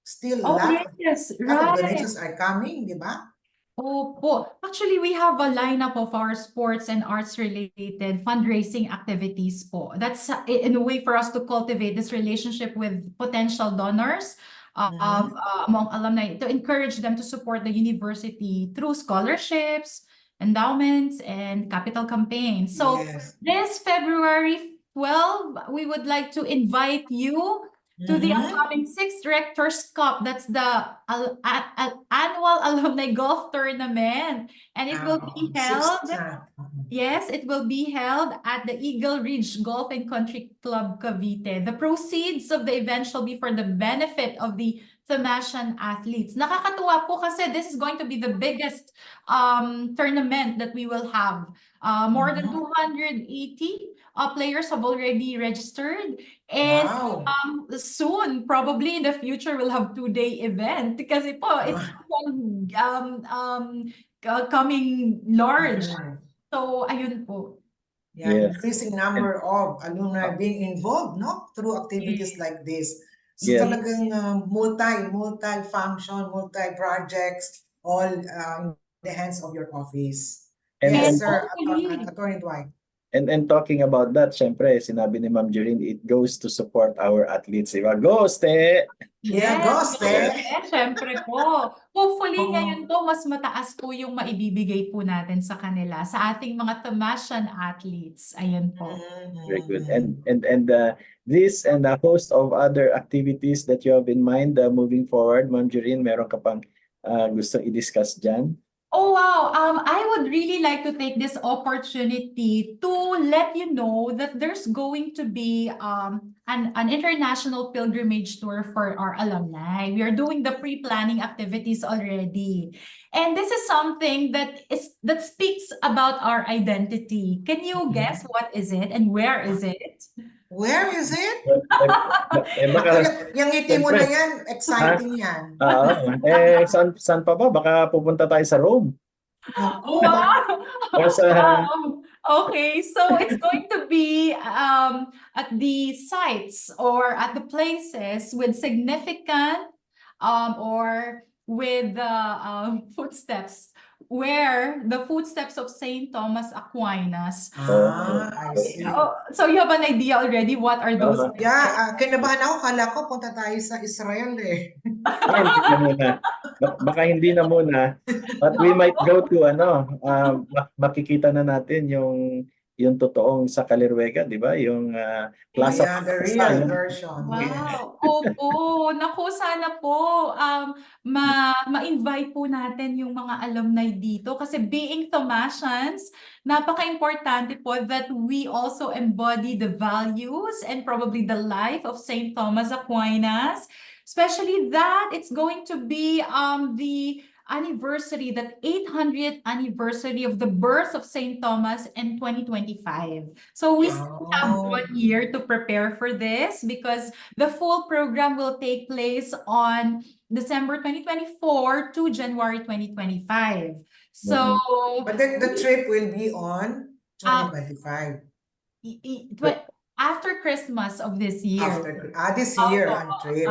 Still, yes, lot of donations are coming, di ba? Opo. Actually, we have a lineup of our sports and arts-related fundraising activities po. That's in a way for us to cultivate this relationship with potential donors among alumni to encourage them to support the university through scholarships, endowments, and capital campaigns. So this February 12, we would like to invite you to the upcoming 6th Rector's Cup. That's the annual alumni golf tournament. And it will be held, it will be held at the Eagle Ridge Golf and Country Club, Cavite. The proceeds of the event shall be for the benefit of the Thomasian athletes. Nakakatuwa po kasi this is going to be the biggest tournament that we will have. More than 280 players have already registered, and soon, probably in the future, we'll have 2-day event kasi po it's coming large. So ayun po. Yeah, increasing number of alumni being involved, no, through activities like this. So talagang multi-function, multi-projects, all in the hands of your office. Yes, sir, Attorney Dwight. And talking about that, syempre, sinabi ni Ma'am Joreen, it goes to support our athletes. Diba? Go, Ste! Yeah, go, Ste! Syempre po. Hopefully, ngayon po, mas mataas po yung maibibigay po natin sa kanila, sa ating mga Thomasian athletes. Ayun po. Very good. And this and a host of other activities that you have in mind moving forward, Ma'am Joreen, meron ka pang gusto i-discuss dyan? Oh, wow. I would really like to take this opportunity to let you know that there's going to be an international pilgrimage tour for our alumni. We are doing the pre-planning activities already. And this is something that speaks about our identity. Can you guess what is it and where is it? Where is it? Yung ngiti mo na yan, exciting yan. Saan pa ba? Baka pupunta tayo sa Rome. Wow! Okay, so it's going to be at the sites or at the places with significant or with the footsteps, where the footsteps of Saint Thomas Aquinas. I see. So you have an idea already what are those? Yeah, kinabahan ako, kala ko punta tayo sa Israel eh. Baka hindi na muna. But we might go to makikita na natin yung totoong sa Kalirwega, di ba? Yung Plaza. The real version. Wow. Opo. Naku, sana po ma-invite po natin yung mga alumni dito kasi being Thomasians, napaka-importante po that we also embody the values and probably the life of Saint Thomas Aquinas, especially that it's going to be the anniversary, that 800th anniversary of the birth of St. Thomas in 2025. So we still have 1 year to prepare for this because the full program will take place on December 2024 to January 2025. So, but the trip will be on 2025. After Christmas of this year. This year on trip.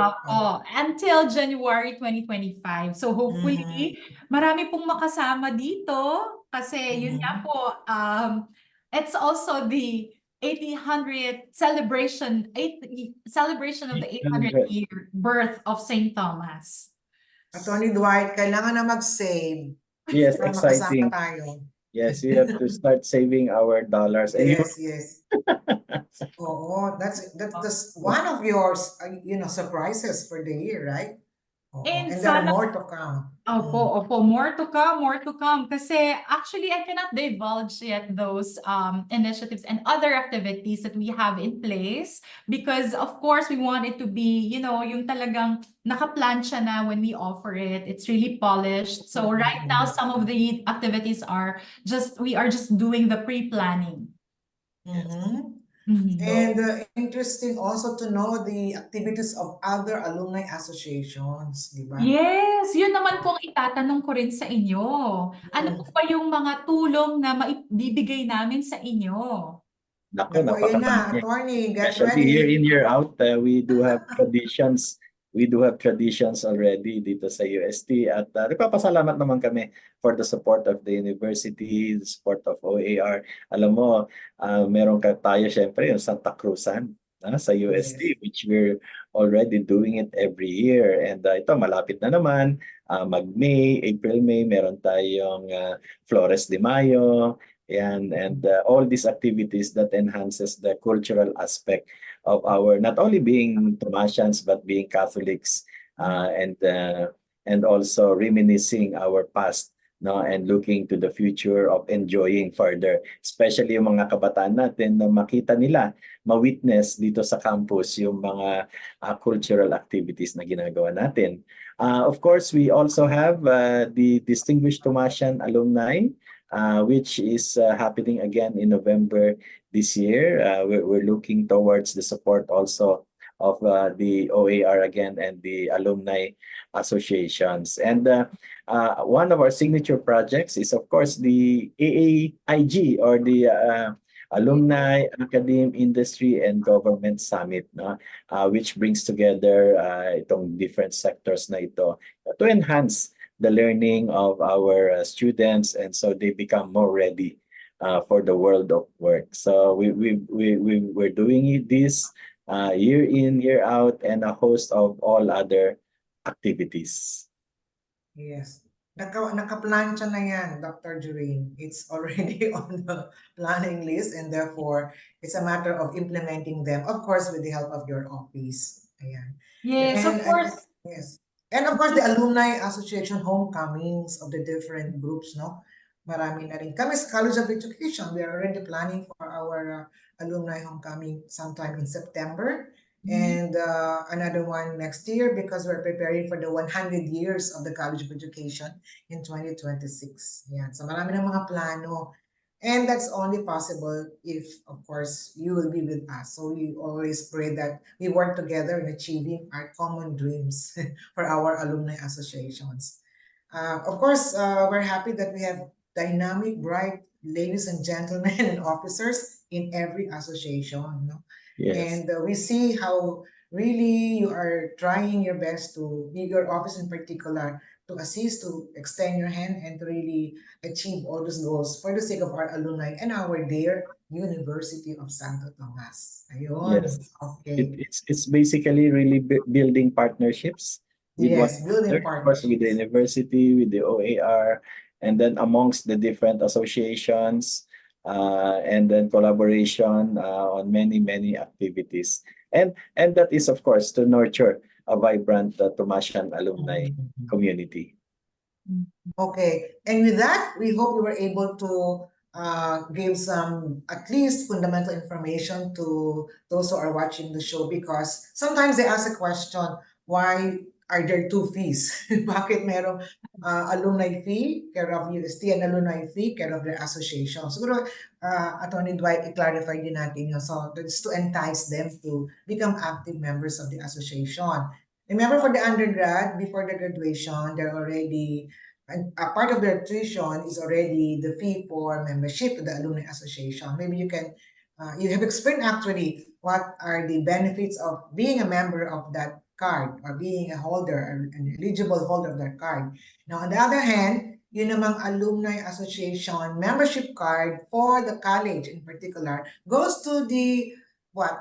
Until January 2025. So hopefully, marami pong makasama dito kasi yun nga po, it's also the 800th celebration of the 800th year birth of St. Thomas. Attorney Dwight, kailangan na mag-save. Yes, exciting. Tayo. Yes, we have to start saving our dollars. And yes. That's one of your surprises for the year, right? And there are more to come. Opo, more to come. Kasi actually, I cannot divulge yet those initiatives and other activities that we have in place because, of course, we want it to be, yung talagang nakaplan siya na when we offer it. It's really polished. So right now, some of the activities we are just doing the pre-planning. And interesting also to know the activities of other alumni associations, di ba? Yes, yun naman po ang itatanong ko rin sa inyo. Ano po ba yung mga tulong na maibibigay namin sa inyo? Ayun na, Attorney, get Especially ready. year in, year out, we do have traditions. We do have traditions already dito sa UST at nagpapasalamat naman kami for the support of the university, the support of OAR. Alam mo, meron tayo syempre yung Santa Cruzan sa UST, which we're already doing it every year. And ito, malapit na naman, mag-May, April-May, meron tayong Flores de Mayo, and all these activities that enhances the cultural aspect of our not only being Thomasians but being Catholics and also reminiscing our past no, and looking to the future of enjoying further, especially yung mga kabataan natin na makita nila, ma-witness dito sa campus yung mga cultural activities na ginagawa natin. Of course, we also have the Distinguished Thomasian Alumni, which is happening again in November this year. We're looking towards the support also of the OAR again and the alumni associations. And one of our signature projects is, of course, the AAIG, or the Alumni Academe Industry and Government Summit, no? Which brings together itong different sectors na ito to enhance the learning of our students, and so they become more ready for the world of work. So we're doing this year in, year out, and a host of all other activities. Yes. Nakaplansya na yan, Dr. Joreen. It's already on the planning list, and therefore, it's a matter of implementing them, of course, with the help of your office. Ayan. Yes, of course. Yes. And of course, the Alumni Association homecomings of the different groups, no? Marami na rin. Kami sa College of Education, we are already planning for our alumni homecoming sometime in September. And another one next year, because we're preparing for the 100 years of the College of Education in 2026. Yan. So marami ng mga plano. And that's only possible if, of course, you will be with us. So we always pray that we work together in achieving our common dreams for our alumni associations. Of course, we're happy that we have dynamic, bright ladies and gentlemen and officers in every association. No? Yes. And we see how really you are trying your best to, your office in particular, to assist, to extend your hand, and to really achieve all those goals for the sake of our alumni and our dear University of Santo Tomas. Ayun. Yes. Okay. It's basically really building partnerships with Yes, building of course, with the partnerships. university, with the OAR, and then amongst the different associations, and then collaboration on many activities. And that is, of course, to nurture a vibrant Thomasian alumni community. Okay. And with that, we hope we were able to give some at least fundamental information to those who are watching the show, because sometimes they ask a question, why are there two fees? Bakit merong alumni fee, care of UST, and alumni fee, care of their association? Siguro, Atty. Dwight, i-clarify din natin yun. So that's to entice them to become active members of the association. Remember, for the undergrad, before the graduation, they're already, a part of their tuition is already the fee for membership to the alumni association. Maybe you can, you have explained actually what are the benefits of being a member of that card, or being a holder, an eligible holder of that card. Now, on the other hand, yun namang alumni association membership card for the college in particular goes to the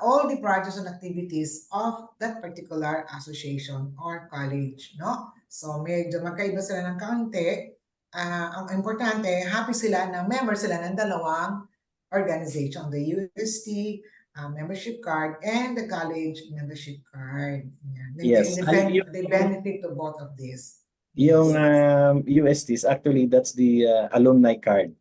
all the projects and activities of that particular association or college, no? So medyo magkaiba sila ng kaunti. Ang importante, happy sila na member sila ng dalawang organization, the UST membership card and the college membership card. Yeah. Yes. They benefit to both of these. Yung USTs, actually, that's the alumni card.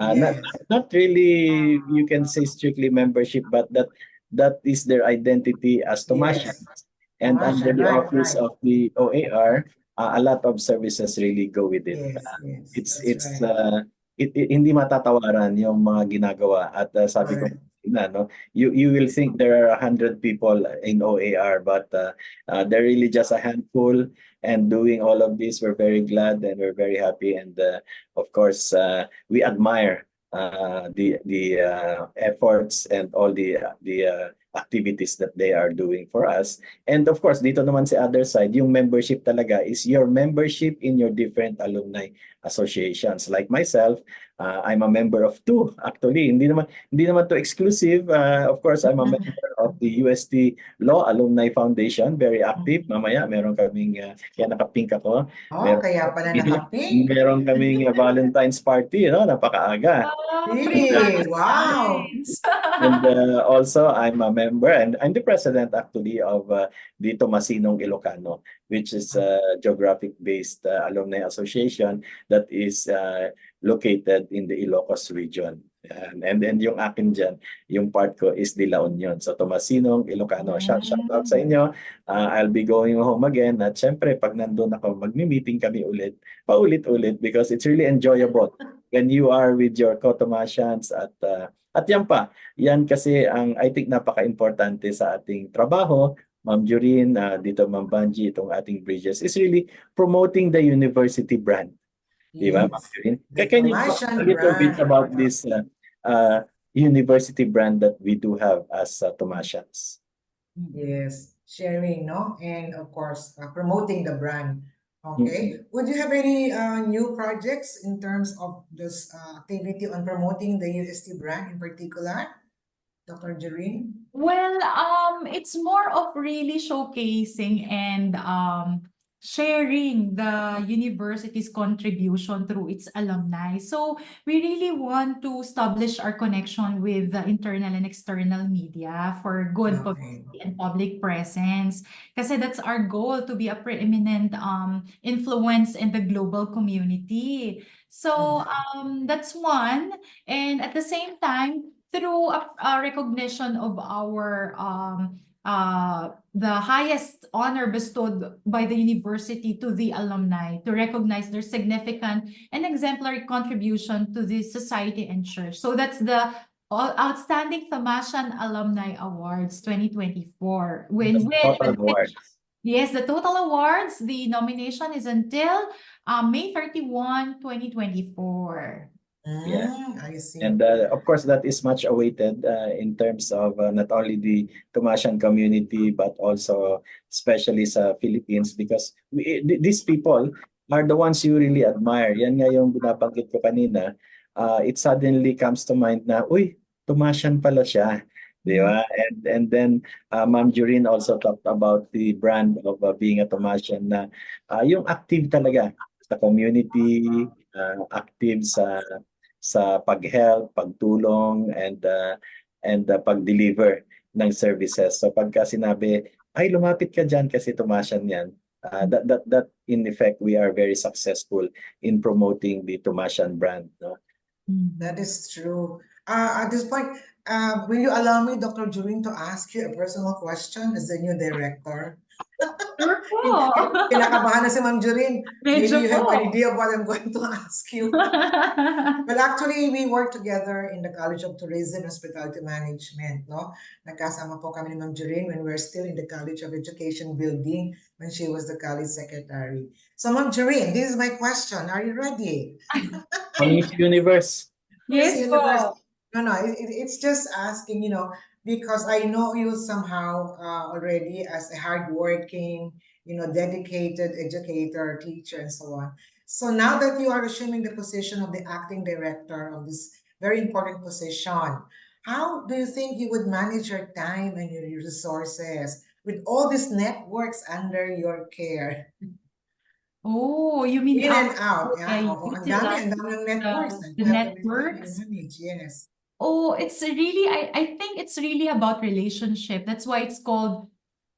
Yes. Not really, you can say strictly membership, but that is their identity as Thomasians. Yes. And under the Right, office right. of the OAR, a lot of services really go with it. Yes, It's right. hindi matatawaran yung mga ginagawa, at sabi ko na, no, you will think there are 100 people in OAR, but they're really just a handful, and doing all of this, we're very glad and we're very happy, and of course we admire the efforts and all the activities that they are doing for us. And of course, dito naman sa other side, yung membership talaga is your membership in your different alumni associations. Like myself, I'm a member of two, actually. Hindi naman to exclusive. Of course, I'm a member of the UST Law Alumni Foundation, very active. Mamaya, meron kaming, yan, nakapink ako. Oh, kaya pala naka-pink. Meron kaming Valentine's party, no? Napakaaga. Really? Wow. And also, I'm a member, and I'm the president actually of the Thomasinong Ilocano, which is a geographic-based alumni association that is located in the Ilocos region. And then yung akin dyan, yung part ko is de La Union. So Thomasinong Ilocano, shout out sa inyo. I'll be going home again. At syempre, pag nandun ako, magmi-meeting kami ulit, paulit-ulit, because it's really enjoyable when you are with your co-Thomasians at yan pa. Yan kasi ang I think napaka-importante sa ating trabaho, Ma'am Joreen, dito Ma'am Banji, itong ating Bridges, is really promoting the university brand. Diba, Ma'am Joreen? Can you talk a little bit about this university brand that we do have as Thomasians? Yes, sharing, no? And of course, promoting the brand. Okay. Would you have any new projects in terms of this activity on promoting the UST brand in particular, Dr. Joreen? Well, it's more of really showcasing and sharing the university's contribution through its alumni. So we really want to establish our connection with the internal and external media for good publicity and public presence. Kasi that's our goal, to be a preeminent influence in the global community. So that's one. And at the same time, through a recognition of our the highest honor bestowed by the university to the alumni, to recognize their significant and exemplary contribution to the society and church. So that's the Outstanding Thomasian Alumni Awards 2024. Yes, the total awards, the nomination is until May 31, 2024. Yeah, I see. And of course, that is much awaited in terms of not only the Thomasian community, but also especially sa Philippines, because these people are the ones you really admire. Yan nga yung binabanggit ko kanina. It suddenly comes to mind na, uy, Thomasian pala siya. Di ba? And then Ma'am Joreen also talked about the brand of being a Thomasian na yung active talaga sa community, active sa pag-help, pagtulong, and pag-deliver ng services. So pagka sinabi, ay lumapit ka dyan kasi Thomasian yan, that in effect, we are very successful in promoting the Thomasian brand. No? That is true. At this point, will you allow me, Dr. Joreen, to ask you a personal question as the new director? Sure po. Kinakabahan na si Ma'am Joreen. Maybe Medyo you have po. an idea of what I'm going to ask you. Well, actually, we work together in the College of Tourism and Hospitality Management, no? Nagkasama po kami ni Ma'am Joreen when we're still in the College of Education building when she was the college secretary. So, Ma'am Joreen, this is my question. Are you ready? Miss Universe. Yes Miss po. Universe. No, it's just asking, because I know you somehow already as a hardworking, dedicated educator, teacher, and so on. So now that you are assuming the position of the acting director of this very important position, how do you think you would manage your time and your resources with all these networks under your care? Oh, you mean In and out. Yeah. Ang dami ng networks. the networks? Yes. Oh, it's really, I think it's really about relationship. That's why it's called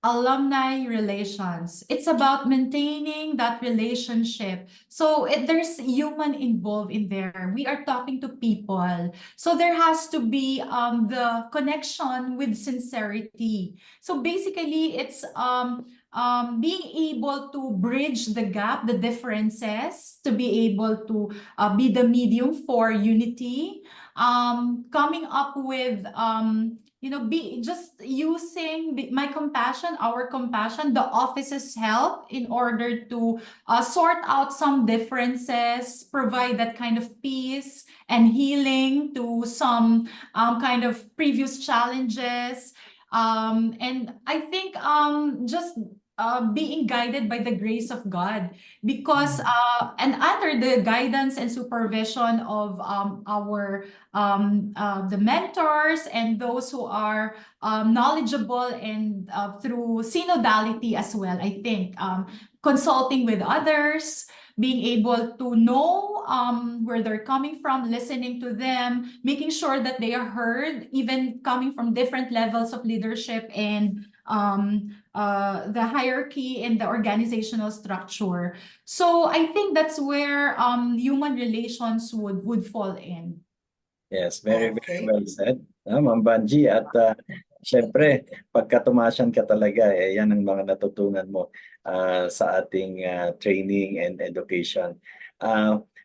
alumni relations. It's about maintaining that relationship. So there's human involved in there. We are talking to people. So there has to be the connection with sincerity. So basically it's being able to bridge the gap, the differences, to be able to be the medium for unity, coming up with just using my compassion, our compassion, the office's help in order to sort out some differences, provide that kind of peace and healing to some kind of previous challenges. And I think just being guided by the grace of God, because and under the guidance and supervision of the mentors and those who are knowledgeable, and through synodality as well, I think consulting with others, being able to know where they're coming from, listening to them, making sure that they are heard, even coming from different levels of leadership and the hierarchy and the organizational structure. So I think that's where human relations would fall in. Yes, very well said, Ma'am Banji. At syempre, pagka Thomasian ka talaga, yan ang mga natutunan mo sa ating training and education.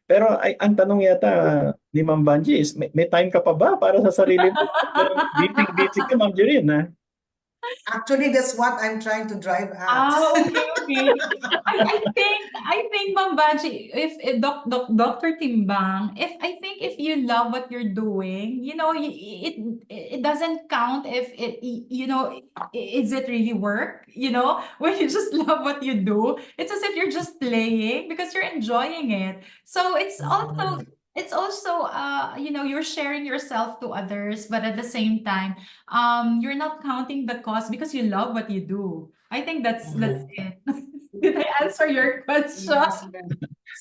Pero ang tanong yata ni Ma'am Banji is, may time ka pa ba para sa sarili mo? Busy ka, Ma'am Joreen, ha? Actually, that's what I'm trying to drive at. Okay. I think, Ma'am Banji, if Dr. Timbang, if you love what you're doing, it doesn't count if is it really work? When you just love what you do, it's as if you're just playing because you're enjoying it. So it's also you're sharing yourself to others, but at the same time, you're not counting the cost because you love what you do. I think that's it. Did I answer your question? Yes.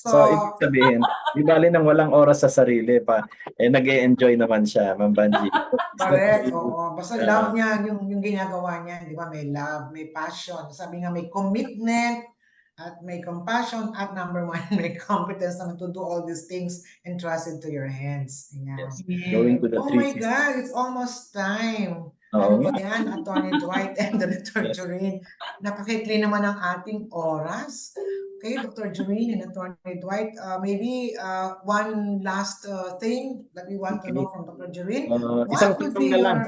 So, ibig sabihin, di bali nang walang oras sa sarili pa, nag-e-enjoy naman siya, Ma'am Banji. Correct, oo. Basta love niya, yung ginagawa niya, di ba? May love, may passion. Sabi nga, may commitment, at may compassion, at number one, may competence naman to do all these things entrusted to your hands. Yeah. Yes. Going to the Oh my God, it's almost time. Ano ba yan, Atty. Dwight and Dr. Joreen? Napakikli naman ang ating oras. Okay, Dr. Joreen and Atty. Dwight, maybe one last thing that we want to know from Dr. Joreen. Isang What would tanong be na lang.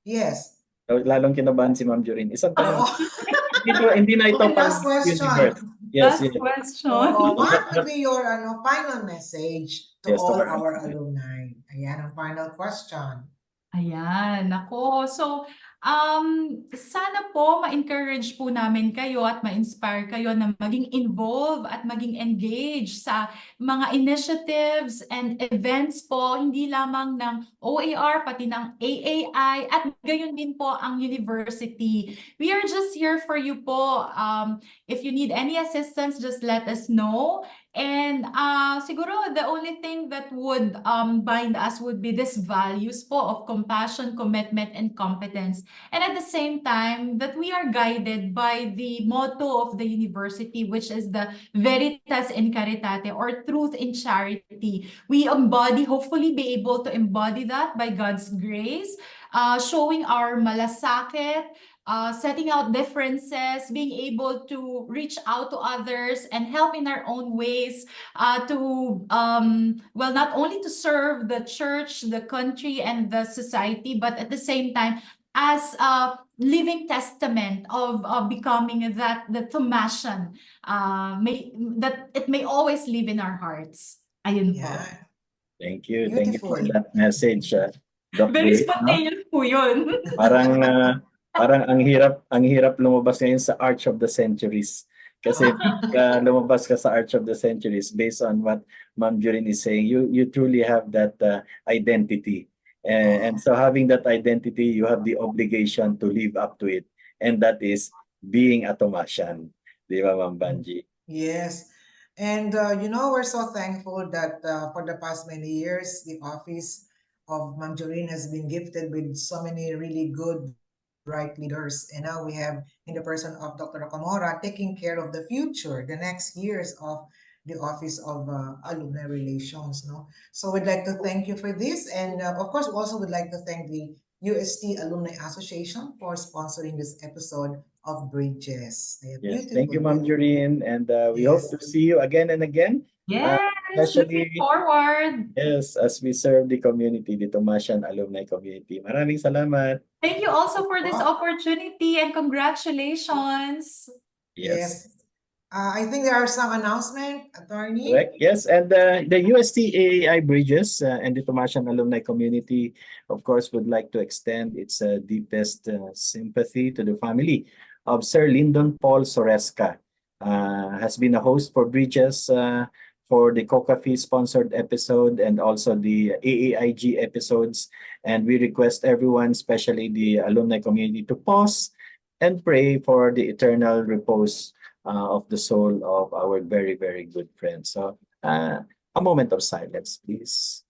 Yes. Lalong kinabahan si Ma'am Joreen. Isang tanong. Hindi na ito Okay, pang last question. universe. Yes, Last question. What would be your final message to all our alumni? Ayan ang final question. Ayan, ako. So, sana po ma-encourage po namin kayo at ma-inspire kayo na maging involved at maging engaged sa mga initiatives and events po, hindi lamang ng OAR, pati ng AAI, at gayon din po ang university. We are just here for you po. If you need any assistance, just let us know. And siguro the only thing that would bind us would be these values po of compassion, commitment, and competence. And at the same time, that we are guided by the motto of the university, which is the Veritas in Caritate, or truth in charity. We hopefully be able to embody that by God's grace, showing our malasakit, setting out differences, being able to reach out to others and help in our own ways not only to serve the church, the country, and the society, but at the same time, as a living testament of becoming the Thomasian, that it may always live in our hearts. Ayun po. Thank you. Beautiful. Thank you for that message. Very spontaneous po yun. Parang ang hirap lumabas ngayon sa Arch of the Centuries. Kasi lumabas ka sa Arch of the Centuries based on what Ma'am Joreen is saying, you truly have that identity. And so having that identity, you have the obligation to live up to it. And that is being a Thomasian. Di ba, Ma'am Banji? Yes. And we're so thankful that for the past many years, the office of Ma'am Joreen has been gifted with so many really good, bright leaders. And now we have, in the person of Dr. Rocamora, taking care of the future, the next years of the Office of Alumni Relations. So we'd like to thank you for this. And of course, we also would like to thank the UST Alumni Association for sponsoring this episode of Bridges. Yes, thank you, Ma'am Joreen. And we hope to see you again and again. Yes, looking forward. Yes, as we serve the community, the Thomasian Alumni community. Maraming salamat. Thank you also for this opportunity and congratulations. Yes. I think there are some announcements, Attorney. Correct. Yes, and the USTAAI Bridges and the Thomasian Alumni community, of course, would like to extend its deepest sympathy to the family of Sir Lyndon Paul Soresca. Has been a host for Bridges for the Coca-Fee sponsored episode and also the AAIG episodes. And we request everyone, especially the alumni community, to pause and pray for the eternal repose of the soul of our very, very good friend. So a moment of silence, please.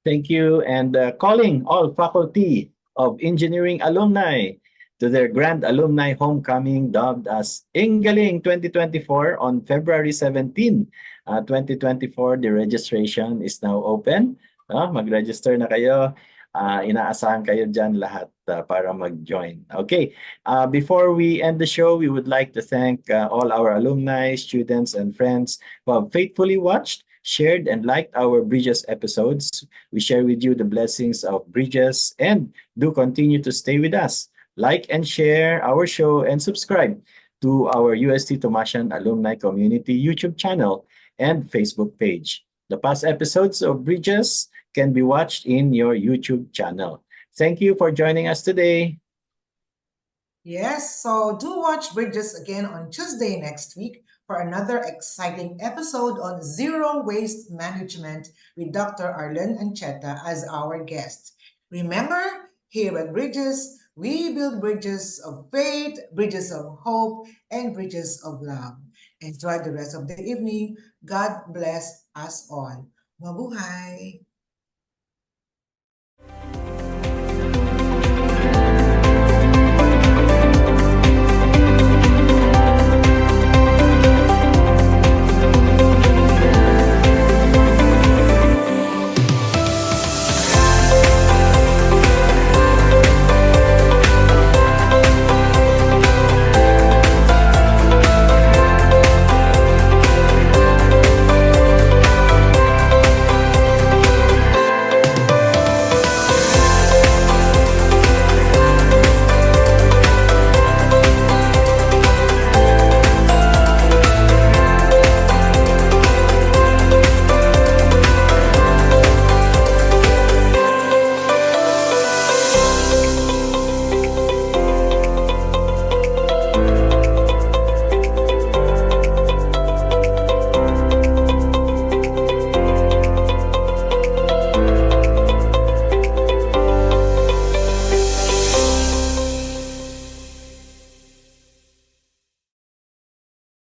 Thank you. And calling all faculty of engineering alumni to their grand alumni homecoming dubbed as Ingaling 2024 on February 17, 2024. The registration is now open. Mag-register na kayo. Inaasahan kayo dyan lahat para mag-join. Okay, before we end the show, we would like to thank all our alumni, students, and friends who have faithfully watched, shared, and liked our Bridges episodes. We share with you the blessings of Bridges and do continue to stay with us. Like and share our show and subscribe to our UST Thomasian Alumni Community YouTube channel and Facebook page. The past episodes of Bridges can be watched in your YouTube channel. Thank you for joining us today. Yes, so do watch Bridges again on Tuesday next week for another exciting episode on zero waste management with Dr. Arlen Ancheta as our guest. Remember, here at Bridges, we build bridges of faith, bridges of hope, and bridges of love. Enjoy the rest of the evening. God bless us all. Mabuhay!